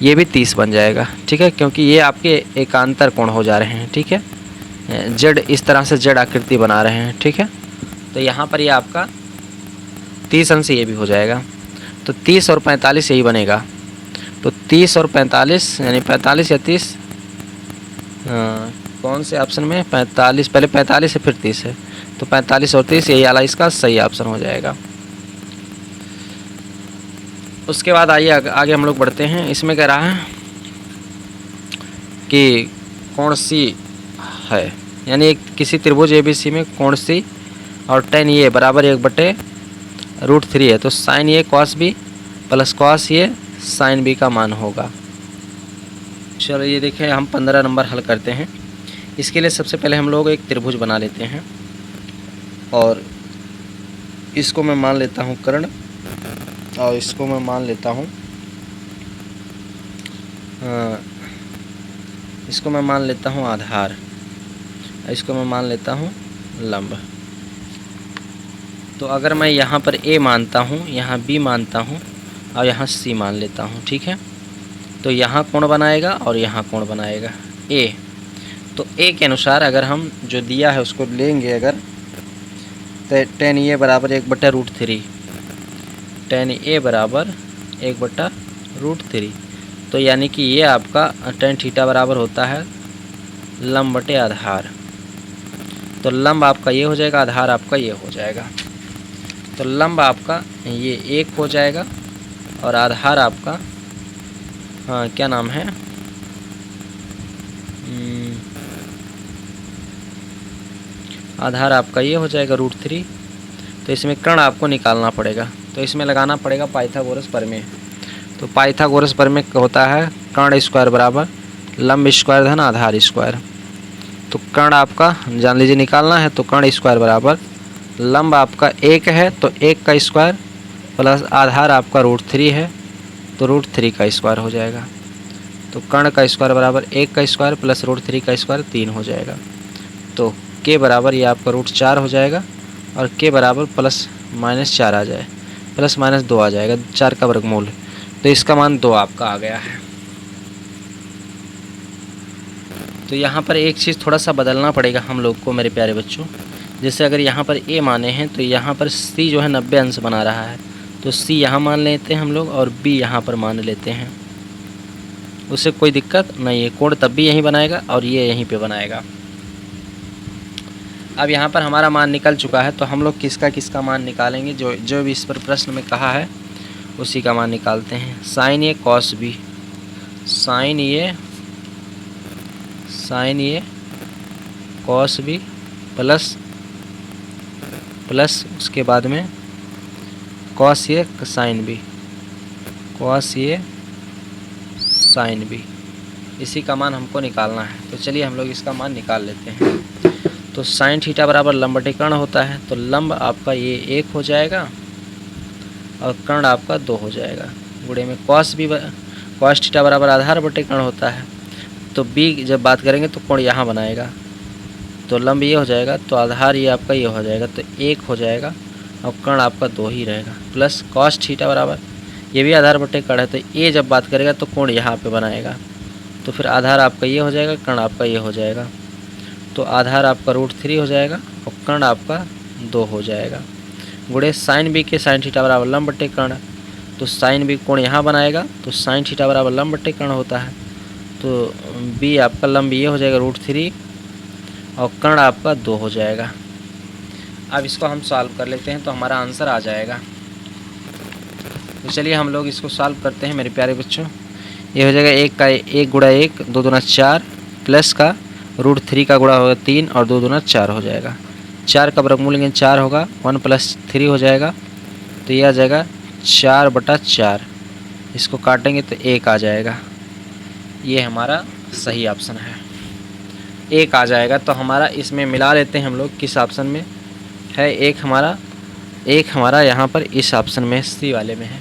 ये भी 30 बन जाएगा। ठीक है, क्योंकि ये आपके एकांतर कोण हो जा रहे हैं। ठीक है, जेड इस तरह से जेड आकृति बना रहे हैं। ठीक है, तो यहाँ पर ये आपका 30 अंश ये भी हो जाएगा। तो 30 और 45 यही बनेगा। तो 30 और 45 यानी 45 या 30, कौन से ऑप्शन में 45, पहले 45 है फिर 30 है, तो 45 और 30 यही वाला इसका सही ऑप्शन हो जाएगा। उसके बाद आइए आगे हम लोग बढ़ते हैं। इसमें कह रहा है कि कोण सी है, यानी एक किसी त्रिभुज ABC में कोण सी और tan ए बराबर 1/√3 है, तो sin ए cos b प्लस cos ए sin b का मान होगा। चलो ये देखें, हम 15 नंबर हल करते हैं। इसके लिए सबसे पहले हम लोग एक त्रिभुज बना लेते हैं, और इसको मैं मान लेता हूँ कर्ण, और इसको मैं मान लेता हूँ इसको मैं मान लेता हूँ आधार, इसको मैं मान लेता हूँ लंब। तो अगर मैं यहाँ पर A मानता हूँ, यहाँ B मानता हूँ और यहाँ C मान लेता हूँ, ठीक है, तो यहाँ कोण बनाएगा और यहाँ कोण बनाएगा A। तो A के अनुसार अगर हम जो दिया है उसको लेंगे, अगर tan ए बराबर 1/√3, tan ए बराबर 1/√3, तो यानी कि ये आपका tan थीटा बराबर होता है लंब बटे आधार। तो लंब आपका ये हो जाएगा, आधार आपका ये हो जाएगा। तो लंब आपका ये 1 हो जाएगा और आधार आपका क्या नाम है, आधार आपका ये हो जाएगा √3। तो इसमें कर्ण आपको निकालना पड़ेगा, तो इसमें लगाना पड़ेगा पाइथागोरस प्रमेय। तो पाइथागोरस प्रमेय होता है कर्ण स्क्वायर बराबर लंब स्क्वायर धन आधार स्क्वायर। तो कर्ण आपका जान लीजिए निकालना है, तो कर्ण स्क्वायर बराबर लंब आपका 1 है तो 1 का स्क्वायर प्लस आधार आपका √3 है तो √3 का स्क्वायर हो जाएगा। तो कर्ण का स्क्वायर बराबर 1 का स्क्वायर प्लस √3 का स्क्वायर 3 हो जाएगा। तो के बराबर ये आपका √4 हो जाएगा, और के बराबर +-4 आ जाए, +-2 आ जाएगा, 4 का वर्गमूल, तो इसका मान 2 आपका आ गया है। तो यहाँ पर एक चीज़ थोड़ा सा बदलना पड़ेगा हम लोग को मेरे प्यारे बच्चों। जैसे अगर यहाँ पर ए माने हैं तो यहाँ पर सी जो है 90 अंश बना रहा है, तो सी यहाँ मान लेते हैं हम लोग और बी यहाँ पर मान लेते हैं, उससे कोई दिक्कत नहीं है। कोण तब भी यहीं बनाएगा और ये यहीं पे बनाएगा। अब यहाँ पर हमारा मान निकल चुका है, तो हम लोग किसका मान निकालेंगे, जो भी इस पर प्रश्न में कहा है उसी का मान निकालते हैं। साइन ए कॉस बी, साइन ए कॉस बी प्लस उसके बाद में cos A sine B, cos A sine B, इसी का मान हमको निकालना है। तो चलिए हम लोग इसका मान निकाल लेते हैं। तो साइन थीटा बराबर लंब बटे कर्ण होता है, तो लंब आपका ये 1 हो जाएगा और कर्ण आपका 2 हो जाएगा। गुणे में कॉस थीटा बराबर आधार बटे कर्ण होता है, तो बी जब बात करेंगे तो कोण यहाँ बनाएगा, तो लंब ये हो जाएगा, तो आधार ये आपका ये हो जाएगा, तो 1 हो जाएगा और कर्ण आपका 2 ही रहेगा। प्लस कॉस थीटा बराबर ये भी आधार बटे कर्ण है, तो ए जब बात करेगा तो कोण यहाँ पे बनाएगा, तो फिर आधार आपका ये हो जाएगा, कर्ण आपका ये हो जाएगा, तो आधार आपका √3 हो जाएगा और कर्ण आपका 2 हो जाएगा। गुणे साइन बी के साइन थीटा बराबर लंब बटे कर्ण, तो साइन बी कोण यहाँ बनाएगा, तो साइन थीटा बराबर लंब बटे कर्ण होता है, तो बी आपका लंब ये हो जाएगा √3 और कर्ण आपका 2 हो जाएगा। अब इसको हम सॉल्व कर लेते हैं तो हमारा आंसर आ जाएगा। तो चलिए हम लोग इसको सॉल्व करते हैं मेरे प्यारे बच्चों। ये हो जाएगा 1 का 1 गुणा 1 2 दूना 4 प्लस का √3 का गुणा होगा 3 और 2 दूना 4 हो जाएगा। 4 का वर्गमूल लेंगे 4 होगा, 1 + 3 हो जाएगा, तो ये आ जाएगा 4/4। इसको काटेंगे तो 1 आ जाएगा। ये हमारा सही ऑप्शन है, 1 आ जाएगा। तो हमारा इसमें मिला लेते हैं हम लोग किस ऑप्शन में है। एक हमारा एक हमारा यहाँ पर इस ऑप्शन में सी वाले में है,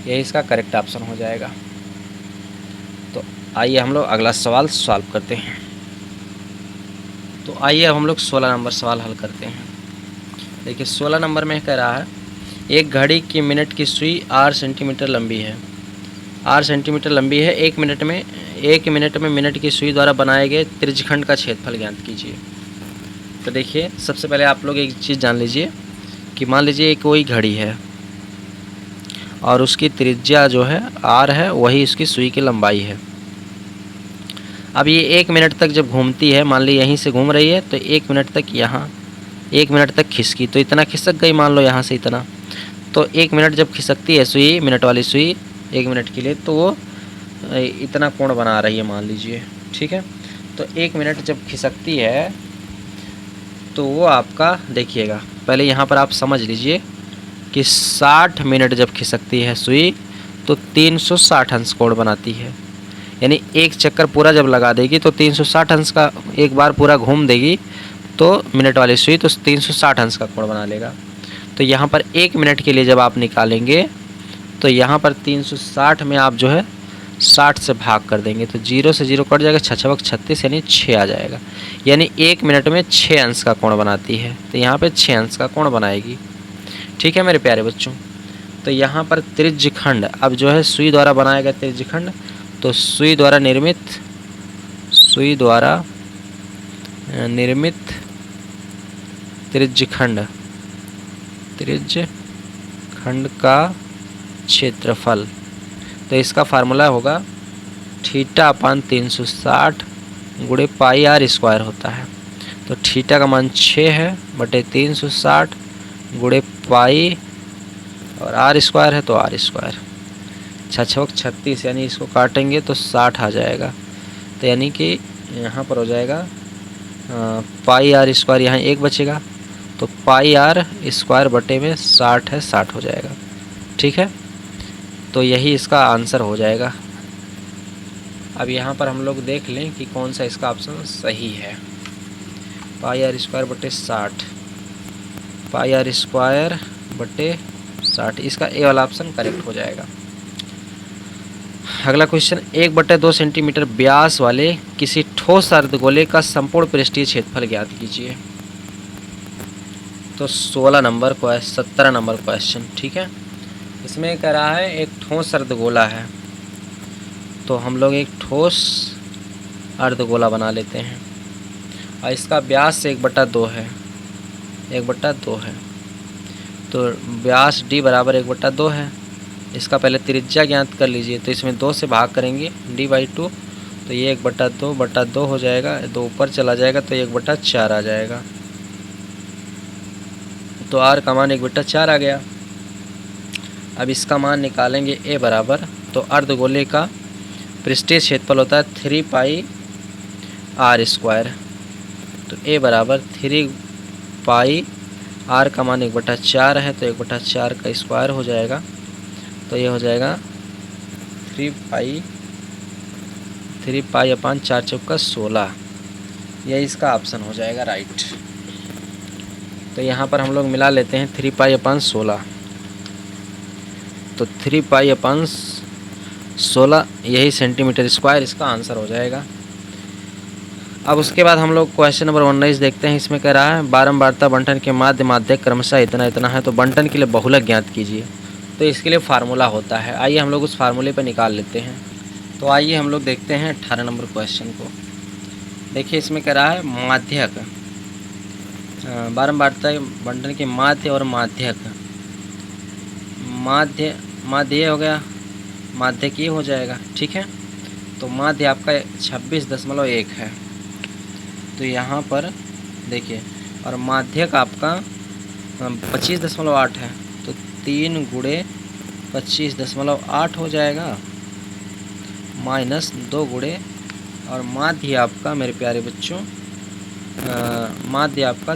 यही इसका करेक्ट ऑप्शन हो जाएगा। तो आइए हम लोग अगला सवाल सॉल्व करते हैं। तो आइए अब हम लोग 16 नंबर सवाल हल करते हैं। देखिए 16 नंबर में कह रहा है एक घड़ी की मिनट की सुई 8 सेंटीमीटर लंबी है, 8 सेंटीमीटर लंबी है। एक मिनट में मिनट की सुई द्वारा बनाए गए त्रिज्यखंड का क्षेत्रफल ज्ञात कीजिए। तो देखिए सबसे पहले आप लोग एक चीज़ जान लीजिए कि मान लीजिए कोई घड़ी है और उसकी त्रिज्या जो है r है, वही उसकी सुई की लंबाई है। अब ये 1 मिनट तक जब घूमती है, मान ली यहीं से घूम रही है तो 1 मिनट तक यहाँ 1 मिनट तक खिसकी, तो इतना खिसक गई मान लो यहाँ से इतना। तो 1 मिनट जब खिसकती है सुई, मिनट वाली सुई 1 मिनट के लिए, तो वो इतना कोण बना रही है मान लीजिए, ठीक है। तो 1 मिनट जब खिसकती है तो वो आपका देखिएगा, पहले यहाँ पर आप समझ लीजिए कि 60 मिनट जब खिसकती है सुई तो 360 अंश कोण बनाती है। यानी एक चक्कर पूरा जब लगा देगी तो 360 अंश का, एक बार पूरा घूम देगी तो मिनट वाली सुई तो 360 अंश का कोण बना लेगा। तो यहाँ पर 1 मिनट के लिए जब आप निकालेंगे तो यहाँ पर 360 में आप जो है 60 से भाग कर देंगे तो 0 से 0 कट जाएगा, 6 36 यानी 6 आ जाएगा। यानी 1 मिनट में 6 अंश का कोण बनाती है, तो यहाँ पे 6 अंश का कोण बनाएगी। ठीक है मेरे प्यारे बच्चों। तो यहाँ पर त्रिज्यखंड, अब जो है सुई द्वारा बनाया गया त्रिज्यखंड, तो सुई द्वारा निर्मित त्रिज्यखंड का क्षेत्रफल, तो इसका फार्मूला होगा थीटा अपान 360 गुणे पाई आर स्क्वायर होता है। तो थीटा का मान 6 है बटे 360 गुणे पाई और आर स्क्वायर है तो आर स्क्वायर, 6 36 यानी इसको काटेंगे तो 60 आ जाएगा। तो यानी कि यहाँ पर हो जाएगा पाई आर स्क्वायर, यहाँ 1 बचेगा तो पाई आर स्क्वायर बटे में 60 है, 60 हो जाएगा। ठीक है, तो यही इसका आंसर हो जाएगा। अब यहाँ पर हम लोग देख लें कि कौन सा इसका ऑप्शन सही है। पाई आर स्क्वायर बटे 60, पाई आर स्क्वायर बटे 60, इसका ए वाला ऑप्शन करेक्ट हो जाएगा। अगला क्वेश्चन, 1/2 सेंटीमीटर व्यास वाले किसी ठोस अर्धगोले का संपूर्ण पृष्ठीय क्षेत्रफल ज्ञात कीजिए। तो 17 नंबर क्वेश्चन, ठीक है। इसमें कह रहा है एक ठोस अर्धगोला है, तो हम लोग एक ठोस अर्धगोला बना लेते हैं और इसका व्यास 1/2 है, 1/2 है। तो व्यास d बराबर 1/2 है। इसका पहले त्रिज्या ज्ञात कर लीजिए, तो इसमें 2 से भाग करेंगे d/2, तो ये 1/2 हो जाएगा, 2 ऊपर चला जाएगा तो 1/4 आ जाएगा। तो r का मान 1/4 आ गया। अब इसका मान निकालेंगे a बराबर, तो अर्धगोले का पृष्ठीय क्षेत्रफल होता है 3 पाई आर स्क्वायर। तो a बराबर 3 पाई, r का मान 1/4 है तो 1/4 का स्क्वायर हो जाएगा। तो ये हो जाएगा 3 पाई अपान 4 चौका 16, यह इसका ऑप्शन हो जाएगा राइट। तो यहाँ पर हम लोग मिला लेते हैं 3 पाई अपान 16, तो 3 पाई अपान 16 यही सेंटीमीटर स्क्वायर इसका आंसर हो जाएगा। अब उसके बाद हम लोग क्वेश्चन नंबर 19 देखते हैं। इसमें कह रहा है बारंबारता बंटन के माध्यक क्रमशः इतना इतना है, तो बंटन के लिए बहुलक ज्ञात कीजिए। तो इसके लिए फार्मूला होता है, आइए हम लोग उस फार्मूले पर निकाल लेते हैं। तो आइए हम लोग देखते हैं 18 नंबर क्वेश्चन को। देखिए इसमें कह रहा है माध्यक, बारंबारता बंटन के माध्य और माध्यक, माध्य ये हो गया, माध्यक ये हो जाएगा, ठीक है। तो माध्य आपका 26.1 है, तो यहाँ पर देखिए, और माध्यक आपका 25.8 है, तो 3 गुणे 25.8 हो जाएगा माइनस 2 गुणे, और माध्य आपका मेरे प्यारे बच्चों माध्य आपका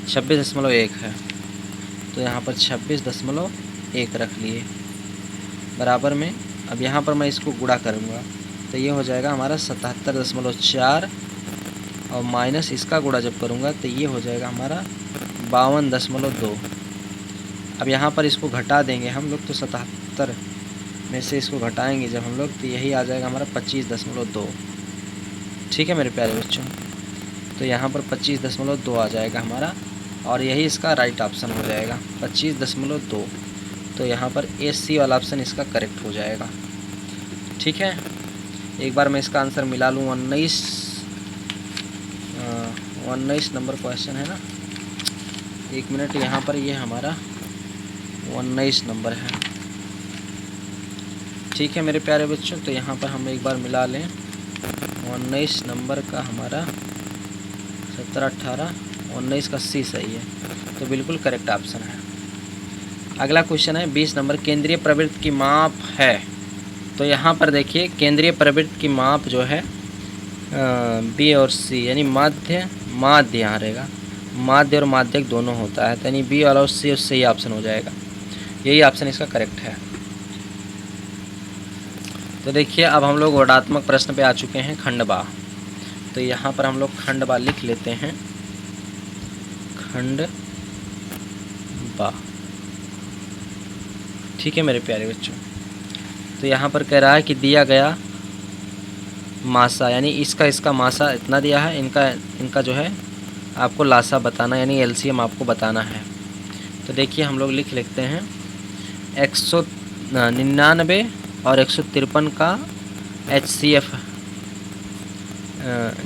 26.1 है, तो यहाँ पर 26.1 रख लिए बराबर में। अब यहाँ पर मैं इसको गुणा करूँगा तो ये हो जाएगा हमारा 77.4, और माइनस इसका गुणा जब करूँगा तो ये हो जाएगा हमारा 52.2। अब यहाँ पर इसको घटा देंगे हम लोग, तो 77 में से इसको घटाएंगे जब हम लोग, तो यही आ जाएगा हमारा 25.2। ठीक है मेरे प्यारे बच्चों, तो यहाँ पर 25.2 आ जाएगा हमारा, और यही इसका राइट ऑप्शन हो जाएगा 25.2। तो यहाँ पर ए सी वाला ऑप्शन इसका करेक्ट हो जाएगा। ठीक है, एक बार मैं इसका आंसर मिला लूँ। 19 नंबर क्वेश्चन है ना, 1 मिनट, यहाँ पर ये हमारा 19 नंबर है। ठीक है मेरे प्यारे बच्चों, तो यहाँ पर हम एक बार मिला लें। 19 नंबर का हमारा 17, 18, 19 का सी सही है, तो बिल्कुल करेक्ट ऑप्शन है। अगला क्वेश्चन है 20 नंबर, केंद्रीय प्रवृत्त की माप है। तो यहाँ पर देखिए केंद्रीय प्रवृत्त की माप जो है बी और सी, यानी माध्य यहाँ रहेगा, माध्य और माध्यक दोनों होता है, तो यानी बी वाला और सी, उससे ही ऑप्शन हो जाएगा, यही ऑप्शन इसका करेक्ट है। तो देखिए अब हम लोग वर्णात्मक प्रश्न पे आ चुके हैं, खंडबा। तो यहाँ पर हम लोग खंडबा लिख लेते हैं, खंडबा। ठीक है मेरे प्यारे बच्चों, तो यहाँ पर कह रहा है कि दिया गया मासा, यानी इसका मासा इतना दिया है, इनका जो है आपको लासा बताना, यानी एलसीएम आपको बताना है। तो देखिए हम लोग लिख लेते हैं 199 और 153 का HCF,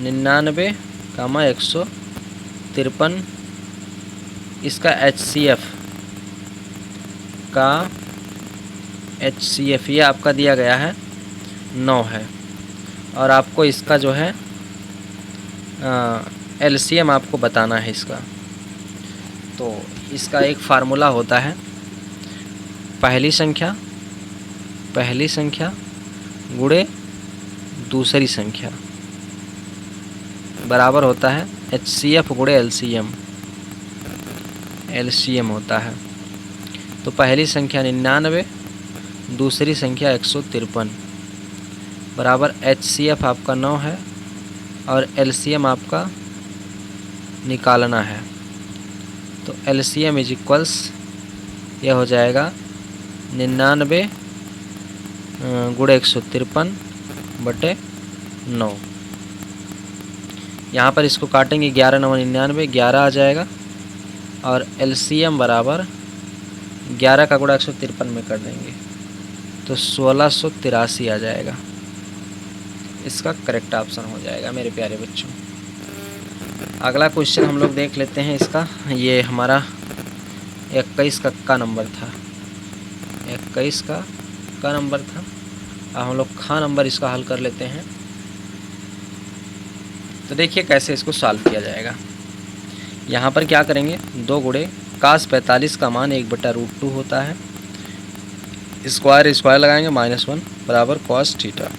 99, 153 इसका HCF ये आपका दिया गया है 9 है, और आपको इसका जो है LCM आपको बताना है इसका। तो इसका एक फार्मूला होता है, पहली संख्या गुणे दूसरी संख्या बराबर होता है HCF गुणे LCM होता है। तो पहली संख्या 99, दूसरी संख्या 153 बराबर HCF आपका 9 है, और LCM आपका निकालना है। तो LCM इज इक्वल्स यह हो जाएगा 99 गुणे 153 बटे 9। यहाँ पर इसको काटेंगे, 11 9 99, 11 आ जाएगा, और LCM बराबर 11 का गुणा 153 में कर देंगे तो 1683 आ जाएगा, इसका करेक्ट ऑप्शन हो जाएगा मेरे प्यारे बच्चों। अगला क्वेश्चन हम लोग देख लेते हैं इसका, ये हमारा 21 का नंबर था, 21 का नंबर था। अब हम लोग नंबर इसका हल कर लेते हैं। तो देखिए कैसे इसको सॉल्व किया जाएगा। यहाँ पर क्या करेंगे, 2 गुणे cos 45 का मान 1/√2 होता है, स्क्वायर लगाएंगे -1 बराबर cos थीटा।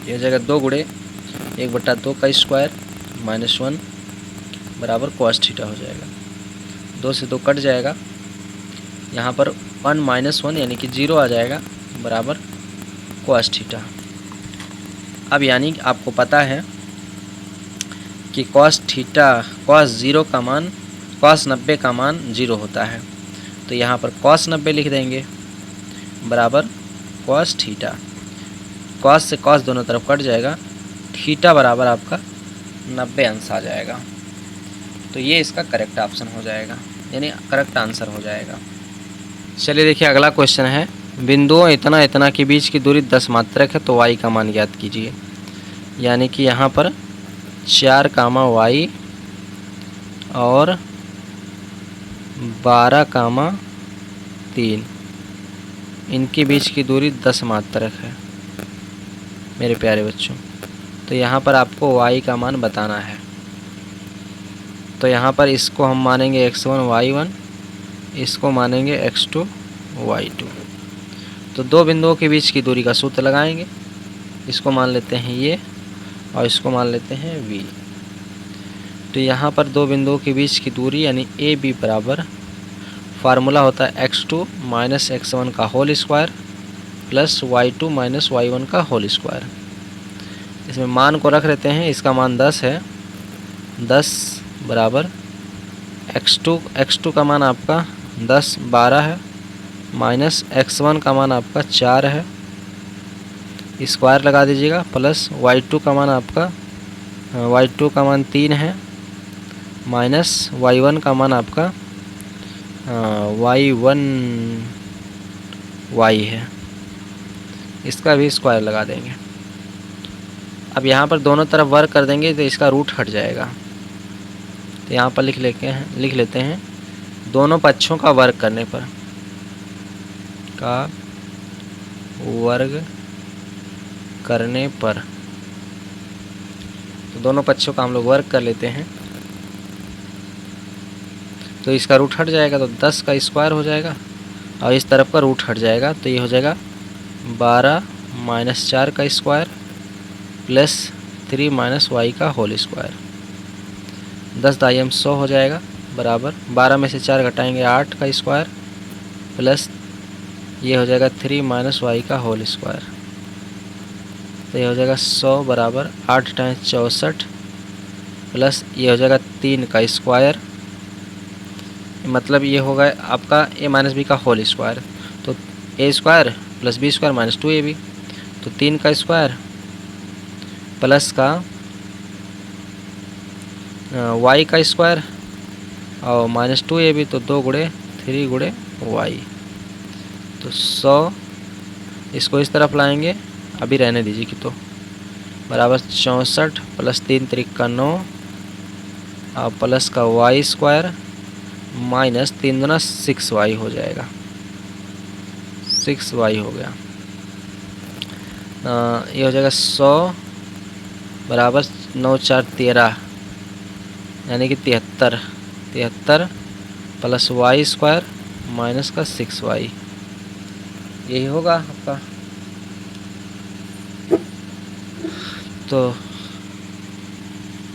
यह जगह 2 गुणे 1/2 का स्क्वायर -1 बराबर cos थीटा हो जाएगा। 2 से 2 कट जाएगा, यहाँ पर 1 - 1 यानी कि 0 आ जाएगा बराबर cos थीटा। अब यानी आपको पता है कि cos 90 का मान 0 होता है, तो यहाँ पर cos 90 लिख देंगे बराबर cos थीटा। cos से cos दोनों तरफ कट जाएगा, थीटा बराबर आपका 90 अंश आ जाएगा। तो ये इसका करेक्ट ऑप्शन हो जाएगा, यानी करेक्ट आंसर हो जाएगा। चलिए देखिए अगला क्वेश्चन है, बिंदुओं इतना के बीच की दूरी 10 मात्रक है, तो y का मान ज्ञात कीजिए। यानी कि यहाँ पर 4, y और 12, 3 इनके बीच की दूरी 10 मात्रक है मेरे प्यारे बच्चों। तो यहाँ पर आपको y का मान बताना है। तो यहाँ पर इसको हम मानेंगे x1 y1, इसको मानेंगे x2 y2। तो 2 बिंदुओं के बीच की दूरी का सूत्र लगाएंगे, इसको मान लेते हैं ये और इसको मान लेते हैं v। तो यहाँ पर 2 बिंदुओं के बीच की दूरी यानी ए बी बराबर फार्मूला होता है x2 - x1 का whole square plus y2 - y1 का होल स्क्वायर। इसमें मान को रख लेते हैं, इसका मान 10 है 10 बराबर x2 का मान आपका 10 12 है, माइनस x1 का मान आपका 4 है, स्क्वायर लगा दीजिएगा, प्लस y2 का मान आपका y2 का मान 3 है, माइनस y1 का मान आपका y1 y है, इसका भी स्क्वायर लगा देंगे। अब यहाँ पर दोनों तरफ वर्क कर देंगे तो इसका रूट हट जाएगा। तो यहाँ पर लिख लेते हैं दोनों पक्षों का वर्ग करने पर, का वर्ग करने पर, तो दोनों पक्षों का हम लोग वर्ग कर लेते हैं तो इसका रूट हट जाएगा, तो 10 का स्क्वायर हो जाएगा और इस तरफ का रूट हट जाएगा, तो ये हो जाएगा 12 माइनस 4 का स्क्वायर प्लस 3 माइनस वाई का होल स्क्वायर। 10 दाई 100 हो जाएगा, बराबर 12 में से 4 घटाएंगे 8 का स्क्वायर प्लस ये हो जाएगा 3 माइनस वाई का होल स्क्वायर। तो ये हो जाएगा 100 बराबर 8 टाइम्स 64 प्लस ये हो जाएगा 3 का स्क्वायर, मतलब ये होगा आपका a माइनस बी का होल स्क्वायर। तो a square plus B square minus 2ab, तो 3 का स्क्वायर प्लस का y का स्क्वायर और माइनस 2ab, तो 2 गुणे 3 गुणे y। तो 100 इसको इस तरफ लाएंगे, अभी रहने दीजिए कि, तो बराबर 64 प्लस 3 त्रिक 9 और प्लस का y स्क्वायर माइनस 3 दूना 6y हो जाएगा, 6y हो गया। ये हो जाएगा 100 बराबर 9 4 13 यानी कि 73 प्लस y स्क्वायर माइनस का 6y, यही होगा आपका।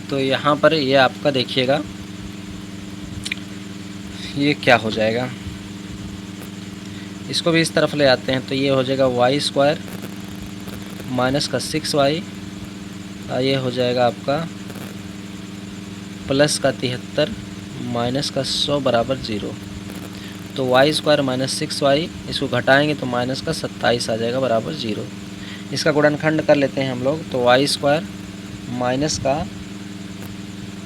तो यहाँ पर ये आपका देखिएगा ये क्या हो जाएगा, इसको भी इस तरफ ले आते हैं, तो ये हो जाएगा y स्क्वायर माइनस का 6y और ये हो जाएगा आपका प्लस का 73 माइनस का 100 बराबर 0। तो y स्क्वायर माइनस 6y, इसको घटाएंगे तो माइनस का 27 आ जाएगा बराबर 0। इसका गुणनखंड कर लेते हैं हम लोग, तो y स्क्वायर माइनस का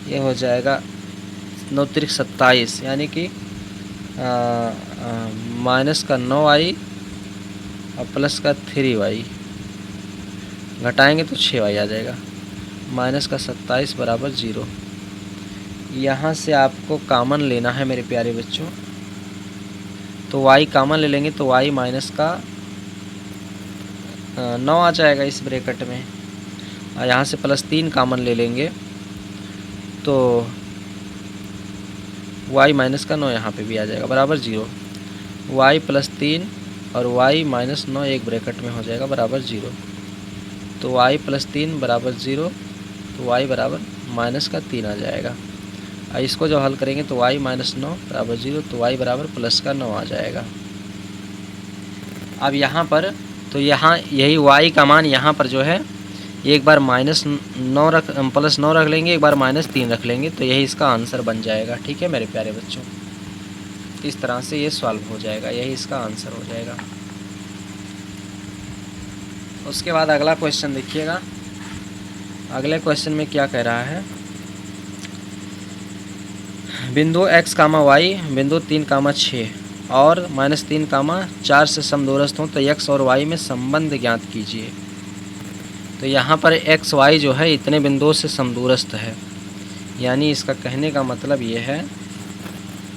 ये हो जाएगा 9 त्रिक 27 यानी कि माइनस का 9y और प्लस का 3y, घटाएंगे तो 6y आ जाएगा, माइनस का 27 बराबर 0। यहाँ से आपको कामन लेना है मेरे प्यारे बच्चों, तो y कामन ले लेंगे तो y माइनस का 9 आ जाएगा इस ब्रैकेट में, और यहाँ से प्लस 3 कामन ले लेंगे तो y माइनस का 9 यहाँ पे भी आ जाएगा बराबर 0। y प्लस 3 और y माइनस 9 एक ब्रैकेट में हो जाएगा बराबर 0। तो y प्लस 3 बराबर 0, तो y बराबर माइनस का 3 आ जाएगा। और इसको जब हल करेंगे तो y माइनस 9 बराबर 0, तो y बराबर प्लस का 9 आ जाएगा। अब यहाँ पर तो यहाँ यही y का मान यहाँ पर जो है एक बार माइनस 9 रख प्लस 9 रख लेंगे, एक बार माइनस 3 रख लेंगे, तो यही इसका आंसर बन जाएगा। ठीक है मेरे प्यारे बच्चों, इस तरह से ये सॉल्व हो जाएगा, यही इसका आंसर हो जाएगा। उसके बाद अगला क्वेश्चन देखिएगा, अगले क्वेश्चन में क्या कह रहा है, बिंदु x कामा y बिंदु 3 कामा 6 और माइनस 3 कामा 4 से समदूरस्थ हों तो x और y में संबंध ज्ञात कीजिए। तो यहाँ पर x y जो है इतने बिंदुओं से समदूरस्थ है, यानी इसका कहने का मतलब ये है,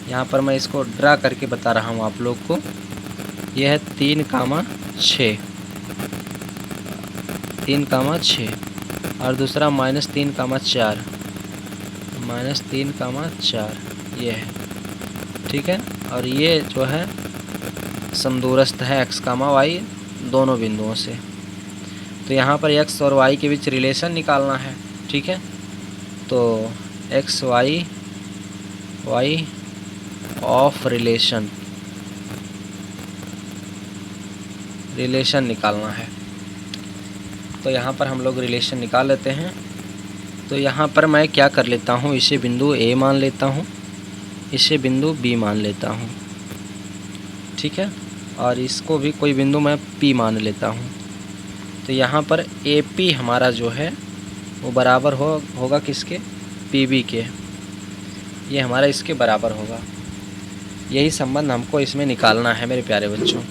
यहाँ पर मैं इसको ड्रा करके बता रहा हूँ आप लोग को, यह है 3 कामा 6 और दूसरा माइनस 3 कामा 4 ये है। ठीक है, और ये जो है समदूरस्थ है x कामा y दोनों बिंदुओं से। तो यहाँ पर x और y के बीच रिलेशन निकालना है। ठीक है, तो x y ऑफ रिलेशन निकालना है। तो यहाँ पर हम लोग रिलेशन निकाल लेते हैं। तो यहाँ पर मैं क्या कर लेता हूँ, इसे बिंदु ए मान लेता हूँ, इसे बिंदु बी मान लेता हूँ, ठीक है, और इसको भी कोई बिंदु मैं पी मान लेता हूँ। तो यहाँ पर ए पी हमारा जो है वो बराबर होगा किसके, पी बी के, ये हमारा इसके बराबर होगा। यही संबंध हमको इसमें निकालना है मेरे प्यारे बच्चों,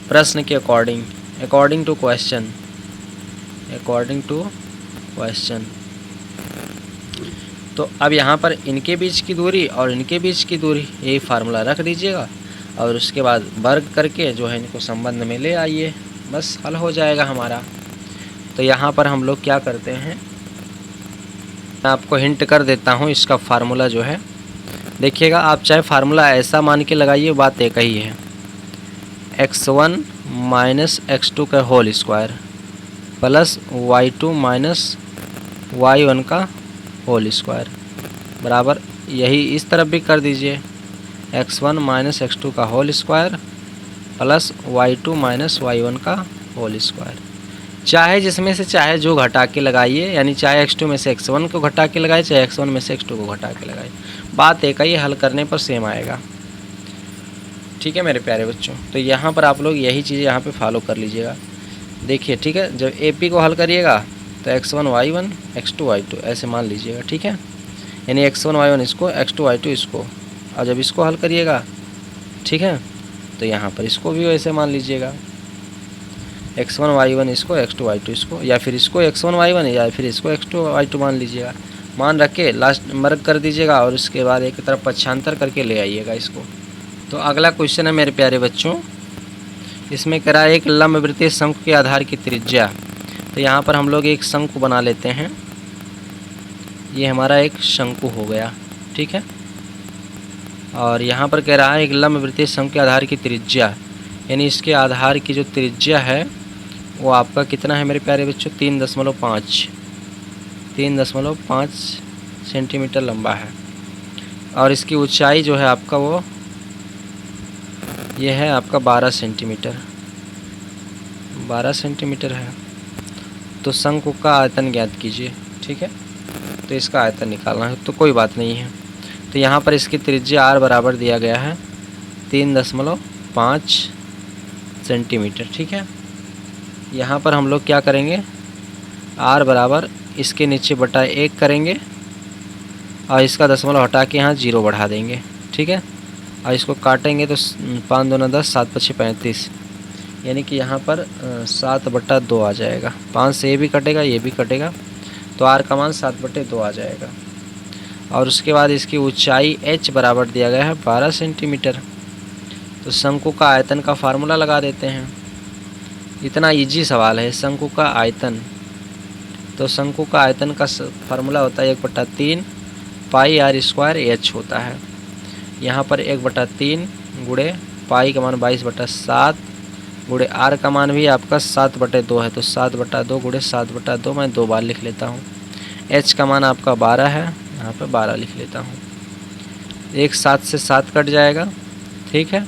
प्रश्न के according, according to question, according to question. तो अब यहाँ पर इनके बीच की दूरी और इनके बीच की दूरी, यही फार्मूला रख दीजिएगा और उसके बाद वर्ग करके जो है इनको संबंध में ले आइए, बस हल हो जाएगा हमारा। तो यहाँ पर हम लोग क्या करते हैं, मैं आपको हिंट कर देता हूँ इसका फार्मूला जो है, देखिएगा आप चाहे फार्मूला ऐसा मान के लगाइए, बात एक ही है, x1 माइनस x2 का whole square plus y2 minus y1 का होल स्क्वायर बराबर, यही इस तरफ भी कर दीजिए, x1 माइनस x2 का whole square plus y2 minus y1 का होल स्क्वायर। चाहे जिसमें से चाहे जो घटा के लगाइए, यानी चाहे x2 में से x1 को घटा के लगाइए, चाहे x1 में से x2 को घटा के लगाइए, बात एक ही, हल करने पर सेम आएगा। ठीक है मेरे प्यारे बच्चों, तो यहाँ पर आप लोग यही चीज़ें यहाँ पे फॉलो कर लीजिएगा। देखिए ठीक है, जब ए पी को हल करिएगा तो x1 y1 x2 y2 ऐसे मान लीजिएगा, ठीक है, यानी x1 y1 इसको, x2 y2 इसको, और जब इसको हल करिएगा, ठीक है, तो यहाँ पर इसको भी वैसे मान लीजिएगा, x1 y1 इसको, x2 y2 इसको, या फिर इसको x1 y1 या फिर इसको x2 y2 मान लीजिएगा, मान रख के लास्ट वर्ग कर दीजिएगा और उसके बाद एक तरफ पक्षांतर करके ले आइएगा इसको। तो अगला क्वेश्चन है मेरे प्यारे बच्चों, इसमें कह रहा है एक लंबवृत्तीय शंकु के आधार की त्रिज्या। तो यहाँ पर हम लोग एक शंकु बना लेते हैं, ये हमारा एक शंकु हो गया, ठीक है, और यहाँ पर कह रहा है एक लंबवृत्तीय शंकु के आधार की त्रिज्या, यानी इसके आधार की जो त्रिज्या है वो आपका कितना है मेरे प्यारे बच्चों, 3.5 सेंटीमीटर लंबा है, और इसकी ऊंचाई जो है आपका वो ये है आपका 12 सेंटीमीटर है। तो शंकु का आयतन ज्ञात कीजिए, ठीक है, तो इसका आयतन निकालना है, तो कोई बात नहीं है। तो यहाँ पर इसकी त्रिज्या r बराबर दिया गया है 3.5 सेंटीमीटर, ठीक है। यहाँ पर हम लोग क्या करेंगे, r बराबर इसके नीचे बटा 1 करेंगे और इसका दशमलव हटा के यहाँ 0 बढ़ा देंगे, ठीक है, और इसको काटेंगे तो 5 दूना 10, 7 पछे 35, यानी कि यहाँ पर 7/2 आ जाएगा। 5 से ये भी कटेगा, ये भी कटेगा, तो r का मान 7/2 आ जाएगा। और उसके बाद इसकी ऊंचाई h बराबर दिया गया है 12 सेंटीमीटर। तो शंकु का आयतन का फार्मूला लगा देते हैं, इतना इजी सवाल है, शंकु का आयतन। तो शंकु का आयतन का फार्मूला होता है 1/3 पाई r स्क्वायर h होता है। यहाँ पर 1/3 गुणे पाई का मान 22/7 गुणे r का मान भी आपका 7/2 है, तो 7/2 गुणे 7/2 मैं 2 बार लिख लेता हूँ। h का मान आपका 12 है, यहाँ पर 12 लिख लेता हूँ। 1 7 से 7 कट जाएगा, ठीक है,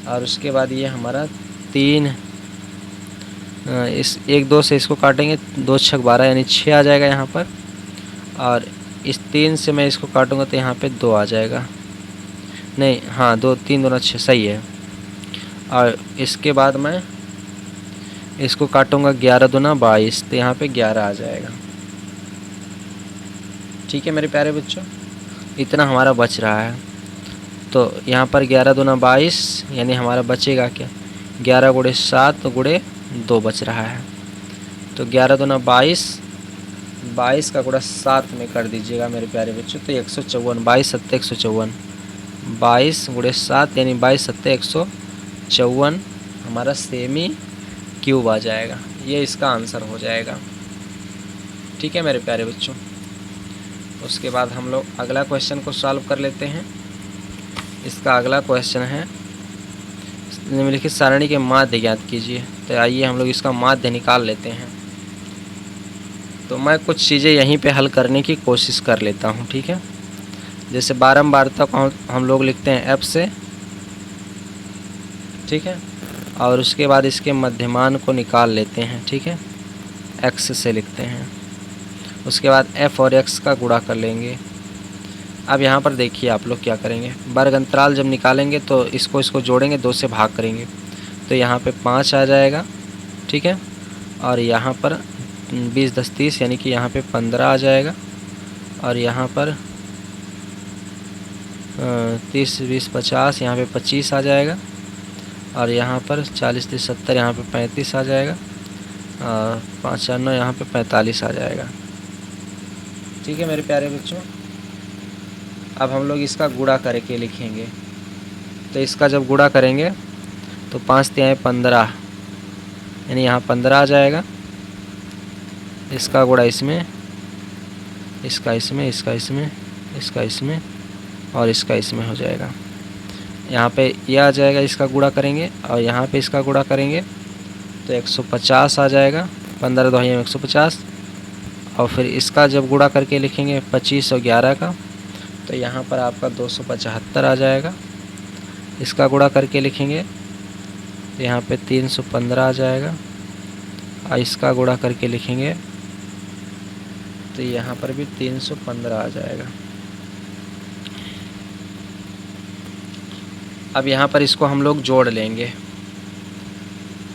और उसके बाद ये हमारा 3 इस 1 2 से इसको काटेंगे, 2 6 12 यानी 6 आ जाएगा यहाँ पर, और इस 3 से मैं इसको काटूँगा तो यहाँ पे 2 आ जाएगा, नहीं हाँ 2 3 2 6 सही है। और इसके बाद मैं इसको काटूँगा 11 दूना 22, तो यहाँ पे 11 आ जाएगा, ठीक है मेरे प्यारे बच्चों, इतना हमारा बच रहा है। तो यहाँ पर 11 दूना 22 यानी हमारा बचेगा क्या, 11 गुणे 7 गुणे 2 बच रहा है। तो 11 दूना 22, 22 का गुणा 7 में कर दीजिएगा मेरे प्यारे बच्चों, तो 154, 22 7 154, 22 गुणे 7 यानी 22 7 154 हमारा सेमी क्यूब आ जाएगा, ये इसका आंसर हो जाएगा, ठीक है मेरे प्यारे बच्चों। उसके बाद हम लोग अगला क्वेश्चन को सॉल्व कर लेते हैं। इसका अगला क्वेश्चन है निम्नलिखित सारणी के माध्य ज्ञात कीजिए। तो आइए हम लोग इसका माध्य निकाल लेते हैं। तो मैं कुछ चीज़ें यहीं पे हल करने की कोशिश कर लेता हूँ, ठीक है। जैसे बारंबारता को हम लोग लिखते हैं f से, ठीक है, और उसके बाद इसके मध्यमान को निकाल लेते हैं, ठीक है, x से लिखते हैं। उसके बाद f और x का गुणा कर लेंगे। अब यहाँ पर देखिए आप लोग क्या करेंगे, वर्ग अंतराल जब निकालेंगे तो इसको जोड़ेंगे, 2 से भाग करेंगे तो यहाँ पे 5 आ जाएगा, ठीक है। और यहाँ पर 20 10 30 यानी कि यहाँ पे 15 आ जाएगा। और यहाँ पर 30 20 50 यहाँ पे 25 आ जाएगा। और यहाँ पर 40 30 70 यहाँ पे 35 आ जाएगा। और 5 4 9 यहाँ पे 45 आ जाएगा, ठीक है मेरे प्यारे बच्चों। अब हम लोग इसका गुणा करके लिखेंगे। तो इसका जब गुणा करेंगे तो 5 तिहाई 15 यानी यहाँ 15 आ जाएगा। इसका गुणा इसमें, इसका इसमें, इसका इसमें, इसका इसमें और इसका इसमें हो जाएगा। यहाँ पे ये आ जाएगा, इसका गुणा करेंगे और यहाँ पे इसका गुणा करेंगे तो 150 आ जाएगा। 15 2 150। और फिर इसका जब गुणा करके लिखेंगे 25 और 11 का तो यहाँ पर आपका 275 आ जाएगा। इसका गुणा करके लिखेंगे तो यहाँ पे 315 आ जाएगा। और इसका गुणा करके लिखेंगे तो यहाँ पर भी 315 आ जाएगा। अब यहाँ पर इसको हम लोग जोड़ लेंगे।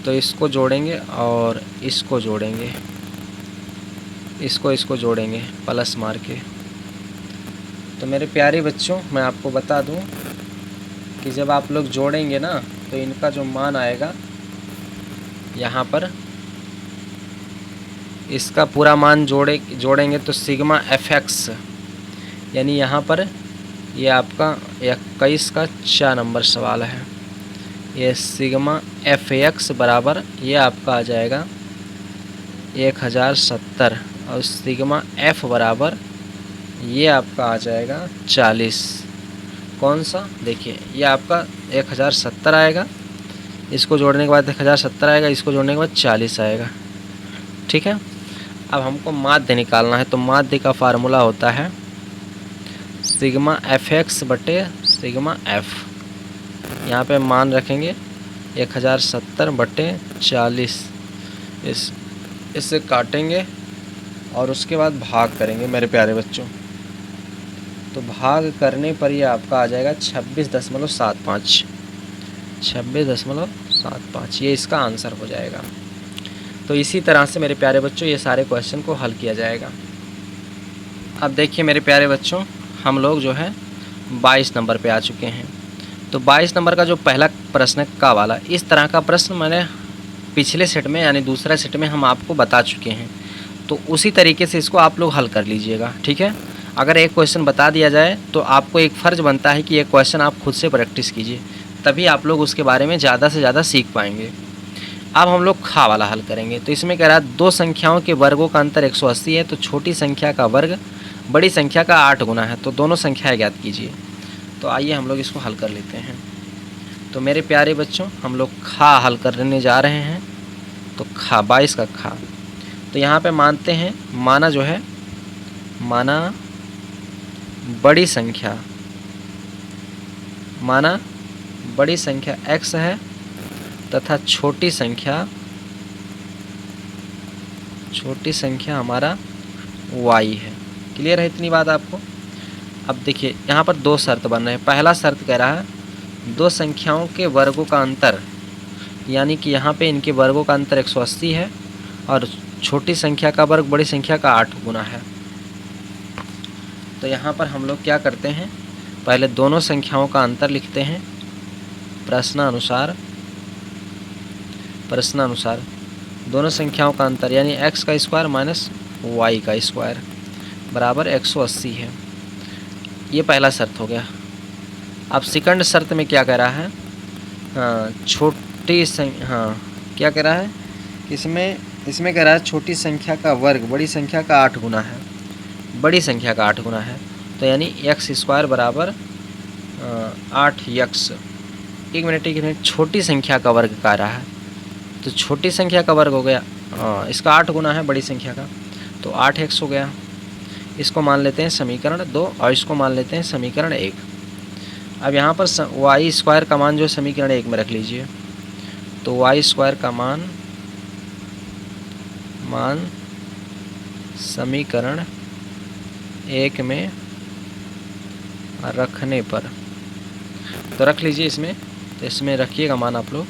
तो इसको जोड़ेंगे और इसको जोड़ेंगे, इसको जोड़ेंगे प्लस मार के। तो मेरे प्यारे बच्चों मैं आपको बता दूं कि जब आप लोग जोड़ेंगे ना तो इनका जो मान आएगा यहाँ पर, इसका पूरा मान जोड़ेंगे तो सिग्मा fx यानी यहाँ पर ये आपका 21 का 4 नंबर सवाल है। ये सिग्मा fx बराबर ये आपका आ जाएगा 1070 और सिग्मा f बराबर ये आपका आ जाएगा 40। कौन सा, देखिए ये आपका 1070 आएगा, इसको जोड़ने के बाद 1070 आएगा, इसको जोड़ने के बाद 40 आएगा, ठीक है। अब हमको माध्य निकालना है। तो माध्य का फार्मूला होता है सिग्मा fx बटे सिग्मा f। यहाँ पे मान रखेंगे 1070 बटे 40, इससे काटेंगे और उसके बाद भाग करेंगे मेरे प्यारे बच्चों। तो भाग करने पर ये आपका आ जाएगा 26.75, 26.75, ये इसका आंसर हो जाएगा। तो इसी तरह से मेरे प्यारे बच्चों ये सारे क्वेश्चन को हल किया जाएगा। अब देखिए मेरे प्यारे बच्चों हम लोग जो है 22 नंबर पे आ चुके हैं। तो 22 नंबर का जो पहला प्रश्न है का वाला, इस तरह का प्रश्न मैंने पिछले सेट में यानी दूसरा सेट में हम आपको बता चुके हैं। तो उसी तरीके से इसको आप लोग हल कर लीजिएगा, ठीक है। अगर एक क्वेश्चन बता दिया जाए तो आपको एक फ़र्ज़ बनता है कि ये क्वेश्चन आप खुद से प्रैक्टिस कीजिए, तभी आप लोग उसके बारे में ज़्यादा से ज़्यादा सीख पाएंगे। अब हम लोग खा वाला हल करेंगे। तो इसमें कह रहा है 2 संख्याओं के वर्गों का अंतर 180 है, तो छोटी संख्या का वर्ग बड़ी संख्या का 8 गुना है, तो दोनों संख्याएं ज्ञात कीजिए। तो आइए हम लोग इसको हल कर लेते हैं। तो मेरे प्यारे बच्चों हम लोग खा हल करने जा रहे हैं। तो खा 22 का खा, तो यहाँ पे मानते हैं माना जो है, माना बड़ी संख्या, माना बड़ी संख्या x है तथा छोटी संख्या हमारा y है। क्लियर है इतनी बात आपको। अब देखिए यहाँ पर 2 शर्त बन रहे हैं। पहला शर्त कह रहा है 2 संख्याओं के वर्गों का अंतर, यानी कि यहाँ पे इनके वर्गों का अंतर 180 है और छोटी संख्या का वर्ग बड़ी संख्या का 8 गुना है। तो यहाँ पर हम लोग क्या करते हैं, पहले दोनों संख्याओं का अंतर लिखते हैं प्रश्नानुसार। दोनों संख्याओं का अंतर यानी x का स्क्वायर माइनस y का स्क्वायर बराबर 180 है। ये पहला शर्त हो गया। अब सेकंड शर्त में क्या कह रहा है, क्या कह रहा है, इसमें कह रहा है छोटी संख्या का वर्ग बड़ी संख्या का 8 गुना है, बड़ी संख्या का 8 गुना है। तो यानी x स्क्वायर बराबर 8x। एक मिनट, छोटी संख्या का वर्ग कह रहा है, तो छोटी संख्या का वर्ग हो गया, इसका 8 गुना है बड़ी संख्या का, तो 8x हो गया। इसको मान लेते हैं समीकरण 2 और इसको मान लेते हैं समीकरण 1। अब यहाँ पर y स्क्वायर का मान जो समीकरण 1 में रख लीजिए। तो y स्क्वायर का मान समीकरण 1 में रखने पर, तो रख लीजिए इसमें, तो इसमें रखिएगा मान आप लोग।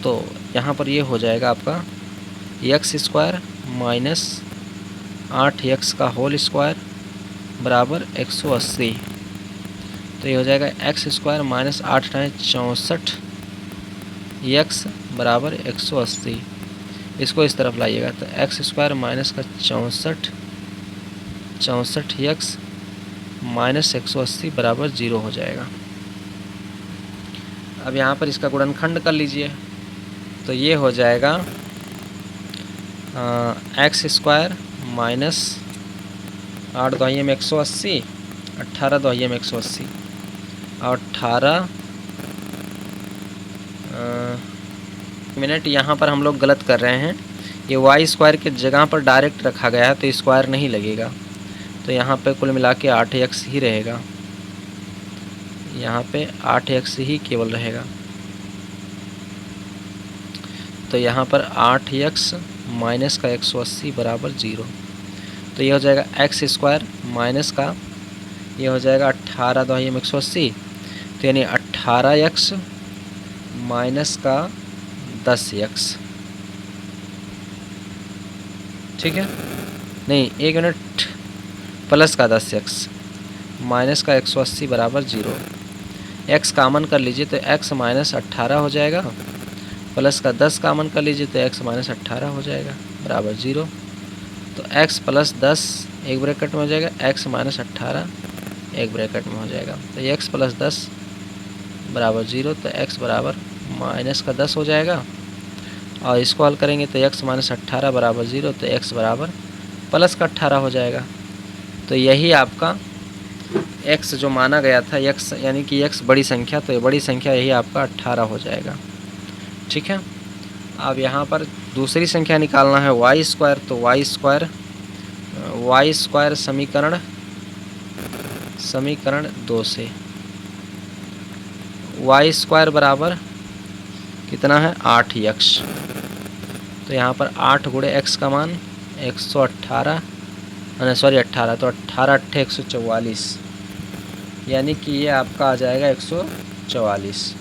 तो यहाँ पर ये हो जाएगा आपका एक्स स्क्वायर माइनस 8x का होल स्क्वायर बराबर 180। तो ये हो जाएगा x square minus 8 time 64 x बराबर 180। इसको इस तरफ लाइएगा तो एक्स स्क्वायर माइनस का 64 x माइनस 180 बराबर 0 हो जाएगा। अब यहाँ पर इसका गुणनखंड कर लीजिए, तो ये हो जाएगा एक्स स्क्वायर माइनस 8 दोहिये में 180, 18 दोहिये में 180 और 18 मिनट। यहाँ पर हम लोग गलत कर रहे हैं, ये वाई स्क्वायर के जगह पर डायरेक्ट रखा गया है तो स्क्वायर नहीं लगेगा, तो यहाँ पे कुल मिला के 8x ही रहेगा, यहाँ पे 8x ही केवल रहेगा। तो यहाँ पर 8x माइनस का 180 बराबर 0। तो ये हो जाएगा एक्स स्क्वायर माइनस का, ये हो जाएगा 18 दोहिये में 180, तो यानी 18x माइनस का 10x। ठीक है, नहीं 1 यूनिट प्लस का 10x माइनस का 180 बराबर 0। x कामन कर लीजिए तो x माइनस 18 हो जाएगा, प्लस का 10 कामन कर लीजिए तो x माइनस 18 हो जाएगा बराबर 0। तो x प्लस 10 एक ब्रैकेट में हो जाएगा, x माइनस 18 एक ब्रैकेट में हो जाएगा। तो x प्लस 10 बराबर 0, तो x बराबर माइनस का 10 हो जाएगा। और इसको हल करेंगे तो x माइनस 18 बराबर 0, तो x बराबर प्लस का 18 हो जाएगा। तो यही आपका x जो माना गया था, x यानी कि x बड़ी संख्या, तो ये बड़ी संख्या यही आपका 18 हो जाएगा। ठीक है, अब यहाँ पर दूसरी संख्या निकालना है वाई स्क्वायर, तो वाई स्क्वायर समीकरण 2 से वाई स्क्वायर बराबर कितना है 8x। तो यहाँ पर 8 गुणे x का मान 118, सॉरी 18, तो 18 8 144, यानी कि ये आपका आ जाएगा 144।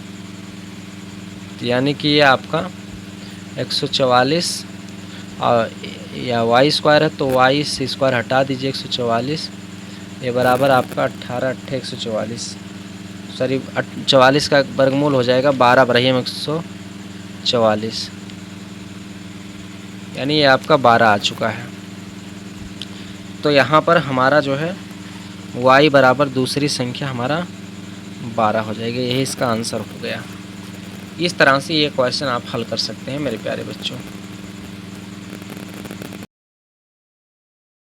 यानी कि ये आपका 144, और या वाई स्क्वायर है तो वाई से स्क्वायर हटा दीजिए 144, ये बराबर आपका 18 8 144, सॉरी 44 का वर्गमूल हो जाएगा 12 बराबर में 144, यानी ये आपका 12 आ चुका है। तो यहाँ पर हमारा जो है y बराबर दूसरी संख्या हमारा 12 हो जाएगी, यही इसका आंसर हो गया। इस तरह से ये क्वेश्चन आप हल कर सकते हैं मेरे प्यारे बच्चों।